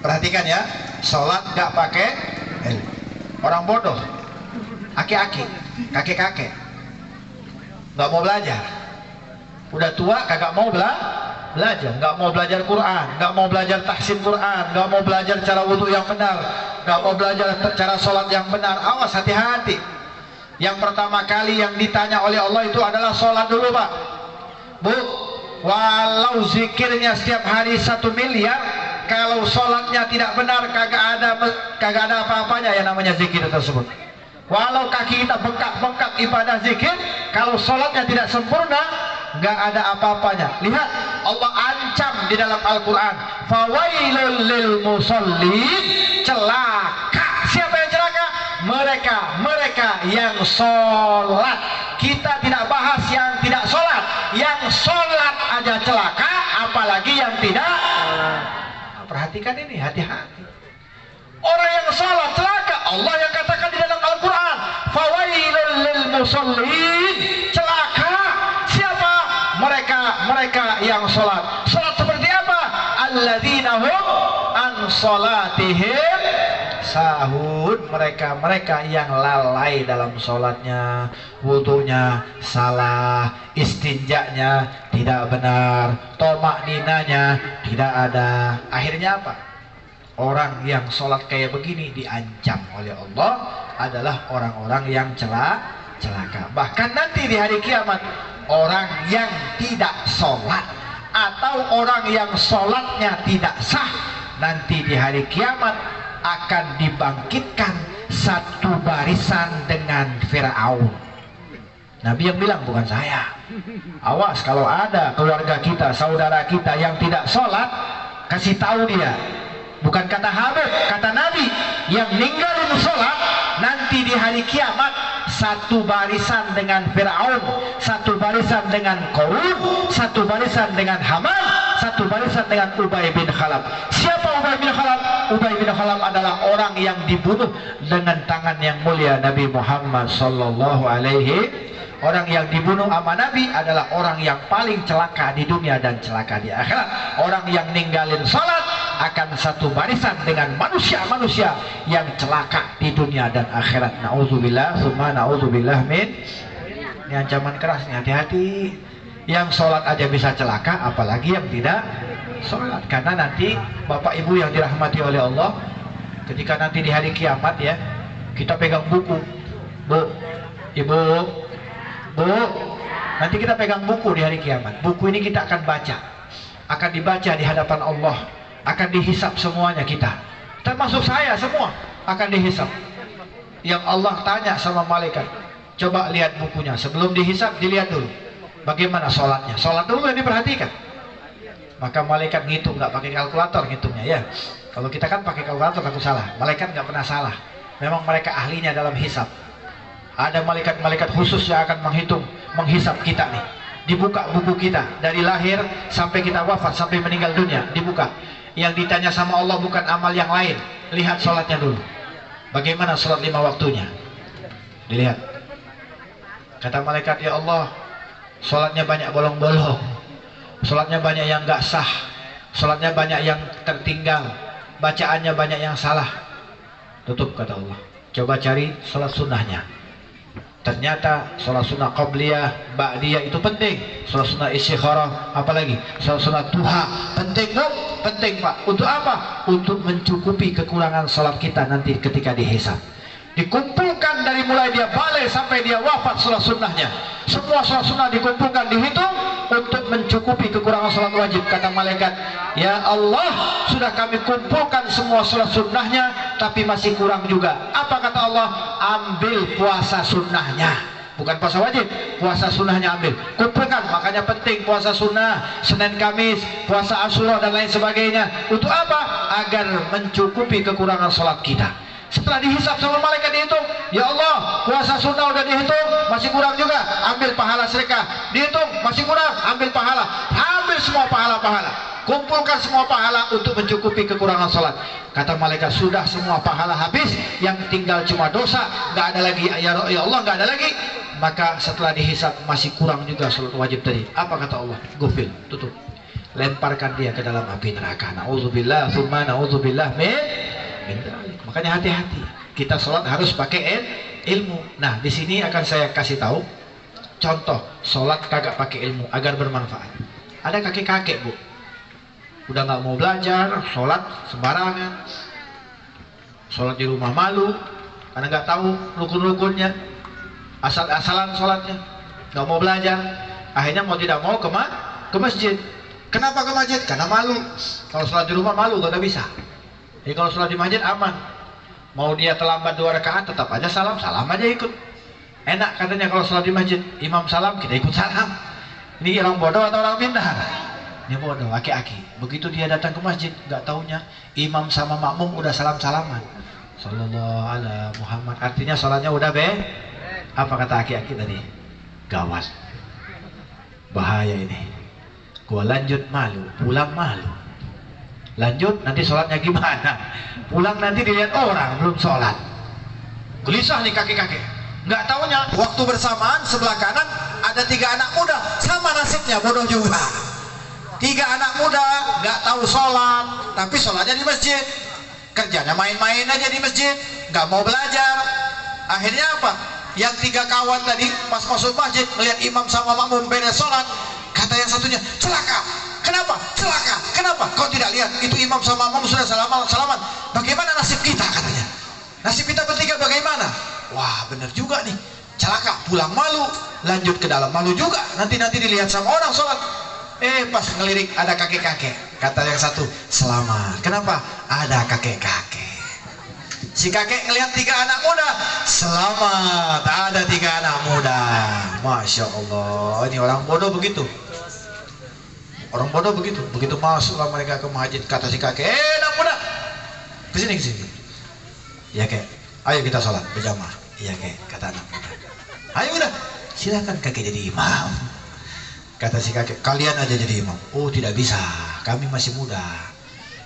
Perhatikan ya, sholat nggak pakai ilmu. Orang bodoh, aki-aki, kakek-kakek, nggak mau belajar. Udah tua kagak mau belajar, nggak mau belajar Quran, nggak mau belajar tahsin Quran, nggak mau belajar cara wudhu yang benar, nggak mau belajar cara sholat yang benar. Awas, hati-hati. Yang pertama kali yang ditanya oleh Allah itu adalah sholat dulu, Pak. Bu, walau zikirnya setiap hari 1 miliar, kalau sholatnya tidak benar, kagak ada apa-apanya yang namanya zikir tersebut. Walau kaki kita bengkak-bengkak ibadah zikir, kalau sholatnya tidak sempurna, nggak ada apa-apanya. Lihat, Allah ancam di dalam Al-Quran, fawailul lil musallin, celaka. Siapa yang celaka? Mereka yang sholat. Kita tidak bahas yang tidak sholat. Yang sholat aja celaka, apalagi yang tidak. Nah, perhatikan ini, hati-hati. Orang yang sholat celaka. Allah yang katakan di dalam Al-Quran, fawailul lil musallin, celaka. Siapa? Mereka yang sholat. Sholat seperti apa? Alladzina hum an sholatihim sahun. Mereka yang lalai dalam sholatnya, wudunya salah, istinjanya tidak benar, tomak ninanya tidak ada. Akhirnya apa? Orang yang sholat kayak begini diancam oleh Allah adalah orang-orang yang celaka. Bahkan nanti di hari kiamat, orang yang tidak sholat atau orang yang sholatnya tidak sah, nanti di hari kiamat akan dibangkitkan satu barisan dengan Fir'aun. Nabi yang bilang, bukan saya. Awas kalau ada keluarga kita, saudara kita yang tidak sholat, kasih tahu dia. Bukan kata Habib, kata Nabi, yang ninggalin sholat nanti di hari kiamat satu barisan dengan Fir'aun, satu barisan dengan Qarun, satu barisan dengan Haman, satu barisan dengan Ubay bin Khalaf. Siapa Ubay bin Khalaf? Ubay bin Khalaf adalah orang yang dibunuh dengan tangan yang mulia Nabi Muhammad sallallahu alaihi. Orang yang dibunuh sama Nabi adalah orang yang paling celaka di dunia dan celaka di akhirat. Orang yang ninggalin salat akan satu barisan dengan manusia-manusia yang celaka di dunia dan akhirat. Nauzubillah, summa nauzubillah min. Ini ancaman keras nih, hati-hati. Yang sholat aja bisa celaka, apalagi yang tidak sholat. Karena nanti Bapak Ibu yang dirahmati oleh Allah, ketika nanti di hari kiamat ya, kita pegang buku. Bu, Ibu, Bu, nanti kita pegang buku di hari kiamat. Buku ini kita akan baca, akan dibaca di hadapan Allah, akan dihisap semuanya kita, termasuk saya semua akan dihisap. Yang Allah tanya sama malaikat, coba lihat bukunya, sebelum dihisap dilihat dulu bagaimana sholatnya. Sholat dulu yang diperhatikan. Maka malaikat ngitung, nggak pakai kalkulator ngitungnya ya. Kalau kita kan pakai kalkulator takut salah. Malaikat nggak pernah salah. Memang mereka ahlinya dalam hisap. Ada malaikat-malaikat khusus yang akan menghisap kita nih. Dibuka buku kita dari lahir sampai kita wafat, sampai meninggal dunia, dibuka. Yang ditanya sama Allah bukan amal yang lain. Lihat sholatnya dulu. Bagaimana sholat 5 waktunya? Dilihat. Kata malaikat, ya Allah, sholatnya banyak bolong-bolong, sholatnya banyak yang gak sah, sholatnya banyak yang tertinggal, bacaannya banyak yang salah. Tutup, kata Allah. Coba cari sholat sunnahnya. Ternyata sholat sunnah qabliyah, ba'diyah itu penting. Sholat sunnah istikharah, apalagi sholat sunnah duha, penting dong? Penting Pak. Untuk apa? Untuk mencukupi kekurangan sholat kita nanti ketika dihisab. Dikumpulkan dari mulai dia balik sampai dia wafat sholat sunnahnya. Semua sholat sunnah dikumpulkan, dihitung untuk mencukupi kekurangan sholat wajib. Kata malaikat, ya Allah, sudah kami kumpulkan semua sholat sunnahnya, tapi masih kurang juga. Apa kata Allah? Ambil puasa sunnahnya. Bukan puasa wajib, puasa sunnahnya ambil. Kumpulkan, makanya penting puasa sunnah, Senin Kamis, puasa Asyura dan lain sebagainya. Untuk apa? Agar mencukupi kekurangan sholat kita. Setelah dihisap sama malaikat dihitung, ya Allah, puasa sunnah udah dihitung, masih kurang juga, ambil pahala sedekah. Dihitung, masih kurang, ambil pahala. Ambil semua pahala-pahala. Kumpulkan semua pahala untuk mencukupi kekurangan sholat. Kata malaikat, sudah semua pahala habis, yang tinggal cuma dosa, nggak ada lagi. Ya Allah, nggak ada lagi. Maka setelah dihisap masih kurang juga sholat wajib tadi. Apa kata Allah? Gufil, tutup. Lemparkan dia ke dalam api neraka. Nauzubillah, tsumma nauzubillah min. Makanya hati-hati. Kita sholat harus pakai ilmu. Nah, di sini akan saya kasih tahu contoh sholat kagak pakai ilmu agar bermanfaat. Ada kakek-kakek bu, udah nggak mau belajar, sholat sembarangan, sholat di rumah malu karena nggak tahu rukun-rukunnya. asal-asalan sholatnya, nggak mau belajar. Akhirnya mau tidak mau ke masjid. Kenapa ke masjid? Karena malu. Kalau sholat di rumah malu, gak bisa. Jadi kalau sholat di masjid aman. Mau dia terlambat 2 rakaat tetap aja salam aja ikut. Enak katanya kalau sholat di masjid, imam salam kita ikut salam. Ini orang bodoh atau orang pintar? Ini bodoh, aki-aki. Begitu dia datang ke masjid, nggak taunya imam sama makmum udah salam-salaman. Sallallahu ala Muhammad. Artinya sholatnya udah apa kata aki-aki tadi? Gawat. Bahaya ini. Gua lanjut malu, pulang malu. Lanjut nanti sholatnya gimana? Pulang nanti dilihat orang belum sholat. Gelisah nih kakek-kakek. Nggak taunya waktu bersamaan sebelah kanan ada 3 anak muda, sama nasibnya, bodoh juga. 3 anak muda nggak tahu sholat, tapi sholatnya di masjid. Kerjanya main-main aja di masjid, nggak mau belajar. Akhirnya apa? Yang 3 kawan tadi pas masuk masjid melihat imam sama makmum beres sholat, kata yang satunya, celaka. Kenapa? Celaka. Kenapa? Kau tidak lihat itu imam sama makmum sudah salaman. Bagaimana nasib kita katanya? Nasib kita bertiga bagaimana? Wah, benar juga nih. Celaka, pulang malu, lanjut ke dalam malu juga. Nanti dilihat sama orang sholat. Pas ngelirik ada kakek-kakek. Kata yang satu, selamat. Kenapa? Ada kakek-kakek. Si kakek ngelihat 3 anak muda, selamat. Ada 3 anak muda. Masya Allah. Ini orang bodoh begitu. Orang bodoh begitu. Begitu masuklah mereka ke masjid, kata si kakek, anak muda, kesini. Ya kek, ayo kita sholat berjamaah. Iya kek, kata anak muda. Ayo udah, silakan kakek jadi imam. Kata si kakek, kalian aja jadi imam. Oh tidak bisa, kami masih muda.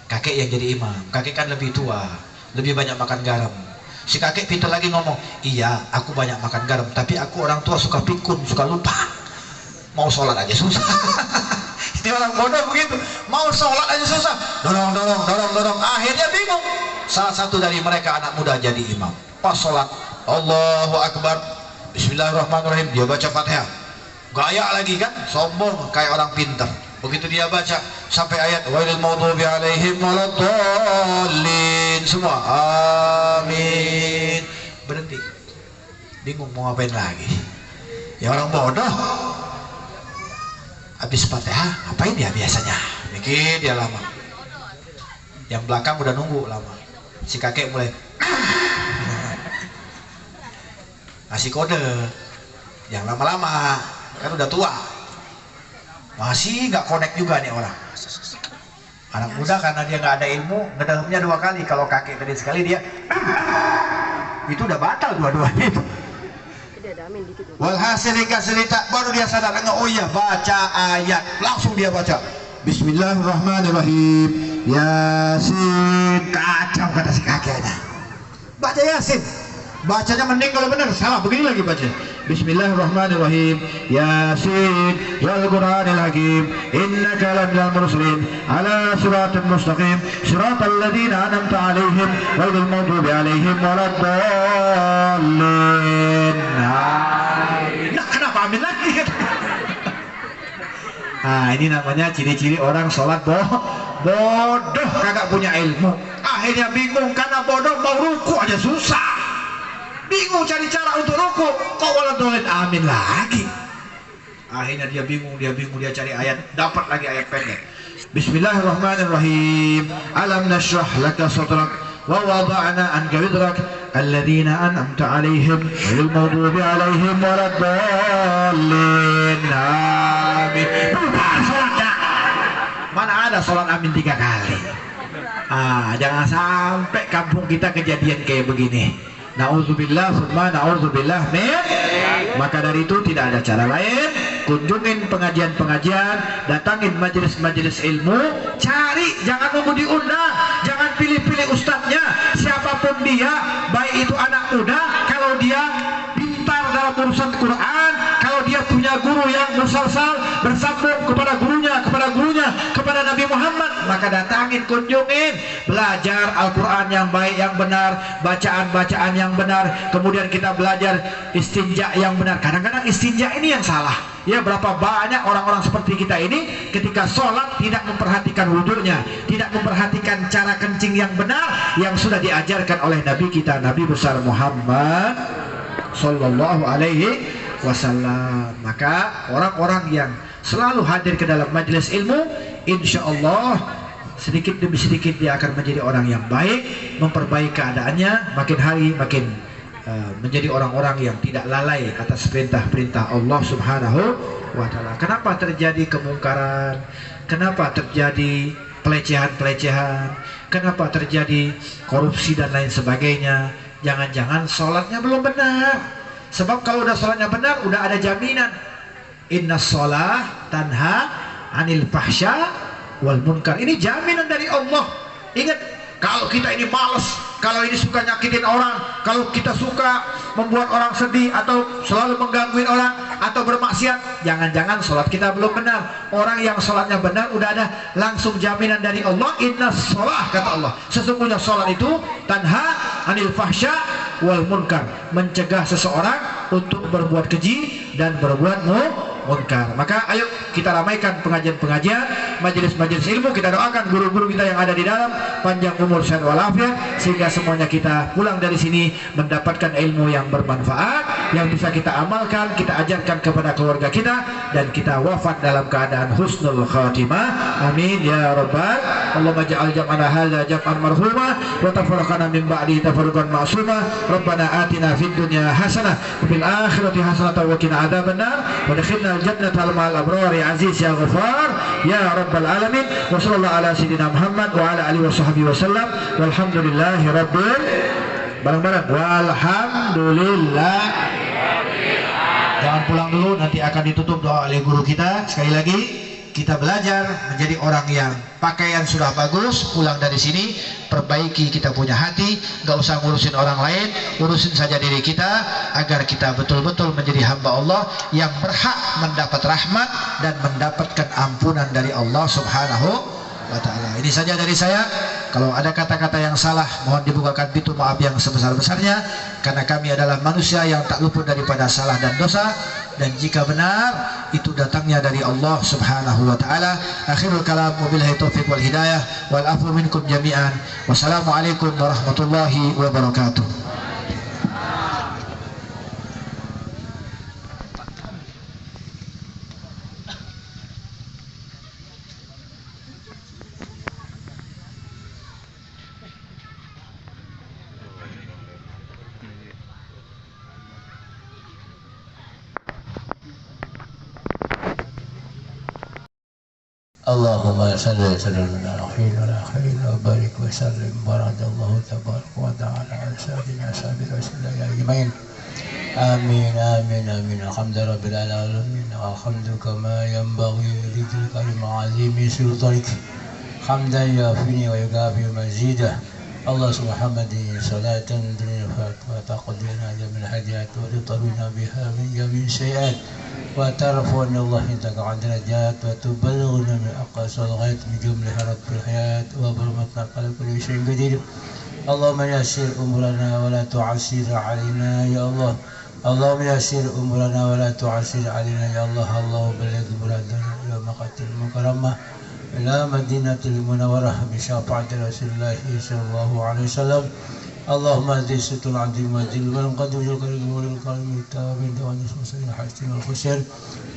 Kakek yang jadi imam, kakek kan lebih tua, lebih banyak makan garam. Si kakek pintar lagi ngomong, iya aku banyak makan garam, tapi aku orang tua suka pikun, suka lupa. Mau sholat aja susah. Ini orang bodoh begitu, mau sholat aja susah. Dorong. Akhirnya bingung. Salah satu dari mereka anak muda jadi imam. Pas sholat, Allahu Akbar, Bismillahirrahmanirrahim, dia baca Fatihah. Gaya lagi kan, sombong kayak orang pintar. Begitu dia baca sampai ayat wailul maghdubi alaihim waladdallin, semua amin, berhenti. Bingung mau ngapain lagi. Ya orang bodoh. Habis Fatihah ngapain dia biasanya? Mikir dia lama. Yang belakang udah nunggu lama. Si kakek mulai ngasih kode. Yang lama-lama kan udah tua, masih nggak connect juga nih orang. Anak muda karena dia nggak ada ilmu, ngedahumnya 2 kali. Kalau kakek tadi sekali dia itu udah batal dua-duanya itu. Walhasil cerita baru dia sadar, oh iya baca ayat, langsung dia baca Bismillahirrahmanirrahim, Yasin. Kacau kata si kakeknya, baca Yasin. Bacanya mending kalau benar, salah begini lagi baca Bismillahirrahmanirrahim, Yasin wal Qur'anil hakim, innaka laminal mursalin ala siratal mustaqim, siratal ladzina an'amta 'alaihim ghairil maghdubi 'alaihim waladdallin. Nah, kenapa amin lagi? Nah, ini namanya ciri-ciri orang sholat bodoh, kagak punya ilmu. Akhirnya bingung karena bodoh, mau ruku aja susah. Bingung cari cara untuk ruku, kok waladdallin amin lagi. Akhirnya dia bingung, dia cari ayat, dapat lagi ayat pendek. Bismillahirrahmanirrahim. Alam nashrah laka sadrak wa wada'na anka wizrak alladzina an'amta 'alaihim ghairil maghdubi 'alaihim waladdallin. Amin. Bukan salatnya. Mana ada salat amin 3 kali. Jangan sampai kampung kita kejadian kayak begini. Na'udzubillah summa na'udzubillah min. Maka dari itu tidak ada cara lain, kunjungin pengajian-pengajian, datangin majelis-majelis ilmu, cari, jangan nunggu diundang, jangan pilih-pilih ustadznya, siapapun dia, baik itu anak muda, kalau dia pintar dalam urusan Quran, kalau dia punya guru yang musalsal bersambung kepada gurunya, kepada Nabi Muhammad, maka datangin, kunjungin, belajar Al-Quran yang baik, yang benar, bacaan-bacaan yang benar, kemudian kita belajar istinja yang benar. Kadang-kadang istinja ini yang salah. Ya, berapa banyak orang-orang seperti kita ini ketika sholat tidak memperhatikan wudhunya, tidak memperhatikan cara kencing yang benar yang sudah diajarkan oleh Nabi kita, Nabi besar Muhammad sallallahu alaihi wasallam. Maka orang-orang yang selalu hadir ke dalam majelis ilmu, insya Allah sedikit demi sedikit dia akan menjadi orang yang baik, memperbaiki keadaannya, makin hari makin menjadi orang-orang yang tidak lalai atas perintah-perintah Allah Subhanahu wa Ta'ala. Kenapa terjadi kemungkaran? Kenapa terjadi pelecehan-pelecehan? Kenapa terjadi korupsi dan lain sebagainya? Jangan-jangan sholatnya belum benar. Sebab kalau udah sholatnya benar, udah ada jaminan. Inna sholah tanha anil fahsya wal munkar. Ini jaminan dari Allah. Ingat, kalau kita ini malas, kalau ini suka nyakitin orang, kalau kita suka membuat orang sedih atau selalu menggangguin orang atau bermaksiat, jangan-jangan sholat kita belum benar. Orang yang sholatnya benar udah ada langsung jaminan dari Allah. Inna sholah, kata Allah, sesungguhnya sholat itu tanha anil fahsya wal munkar, mencegah seseorang untuk berbuat keji dan berbuat munkar. Maka ayo kita ramaikan pengajian-pengajian, majelis-majelis ilmu. Kita doakan guru-guru kita yang ada di dalam panjang umur sehat walafiat, sehingga semuanya kita pulang dari sini mendapatkan ilmu yang bermanfaat, yang bisa kita amalkan, kita ajarkan kepada keluarga kita, dan kita wafat dalam keadaan husnul khatimah. Amin ya rabbal. Allahumma ja'al jam'ana hadza jam'an marhuma wa tafarraqana min ba'di tafarruqan ma'suma. Rabbana atina fid dunya hasanah wa fil akhirati hasanah wa qina adzabannar wa adkhilna al-jannata ma'al abrar ya aziz ya ghafar ya rabbal alamin. Wa sallallahu ala sayyidina Muhammad wa ala alihi wa sahbihi wasallam walhamdulillahi rabbil bareng-bareng walhamdulillah. Jangan pulang dulu, nanti akan ditutup doa oleh guru kita. Sekali lagi, kita belajar menjadi orang yang pakaian sudah bagus, pulang dari sini perbaiki kita punya hati, gak usah ngurusin orang lain, urusin saja diri kita, agar kita betul-betul menjadi hamba Allah yang berhak mendapat rahmat dan mendapatkan ampunan dari Allah Subhanahu wa Ta'ala. Ini saja dari saya. Kalau ada kata-kata yang salah, mohon dibukakan pintu maaf yang sebesar-besarnya, karena kami adalah manusia yang tak luput daripada salah dan dosa, dan jika benar itu datangnya dari Allah Subhanahu wa Ta'ala. Akhirul kalam, wabillahi taufiq wal hidayah wal afu minkum jami'an. Wassalamualaikum warahmatullahi wabarakatuh. Allahumma salli ala sayyidina Muhammadin wa barik wa sallim baradallahu tabaraka wa ta'ala ala sayyidina rasulillah ajmain. Amin amin amin. Alhamdulillah rabbil alamin. Alhamdu kama yanbaghi li karim azimi sultanik. Hamdan yafini wa yukafi mazidah. Allah Muhammadin salatan dunifat wa taqdina jamil hajat wa tutaruna biha min jamil syai'at wa tarfuna Allah ta'ala derajat wa tubalghuna min aqsal ghayat min jumlah haratul hayat wa barmatna ala kulli syai'in qadir. Allahumma yassir umurana wa la tu'assir alaina ya Allah. Allahumma yassir umurana wa la tu'assir alaina ya Allah. Allahumma balligh muradana ila maqatil mukarramah ila madinatil munawwarah bi syafaati Rasulillah sallallahu alaihi wasallam. Allahumma zisul azim wa jil wal qadrul karim wal karim tabi wa nismasil hasin wal khusyr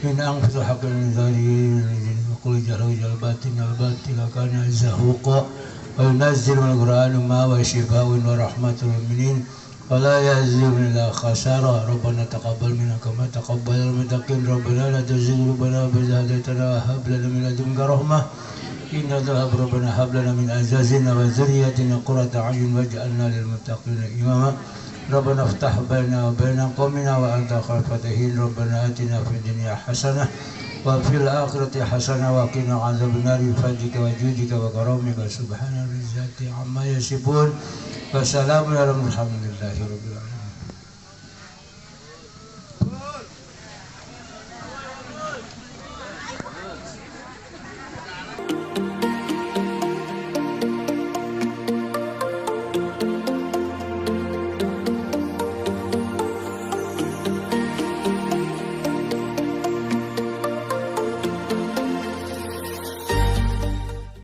min anfus haqqil zalim wa qul jaru jal batin al batil kana zahuqa wa yunazzil al qur'an ma wa shifaa'un wa rahmatul mu'minin wa la yazlim illa khasara. Rabbana taqabbal minna kama taqabbal al muttaqin. Rabbana la tuzigh qulubana ba'da idh hadaytana wa hab lana min ladunka rahmah inna rabbana hab lana min azwajina wa dhurriyyatina qurrata a'yun waj'alna lil muttaqina imama. Rabbana iftah bainana wa baina qaumina wa anta khairul fatihin. Rabbana atina fid dunya hasanah wa fil akhirati hasanah wa qina adzabannar bi fadlika wa judika wa karamika subhana rabbika amma yasifun wa salamun alal mursalin. Alhamdulillahi rabbil alamin.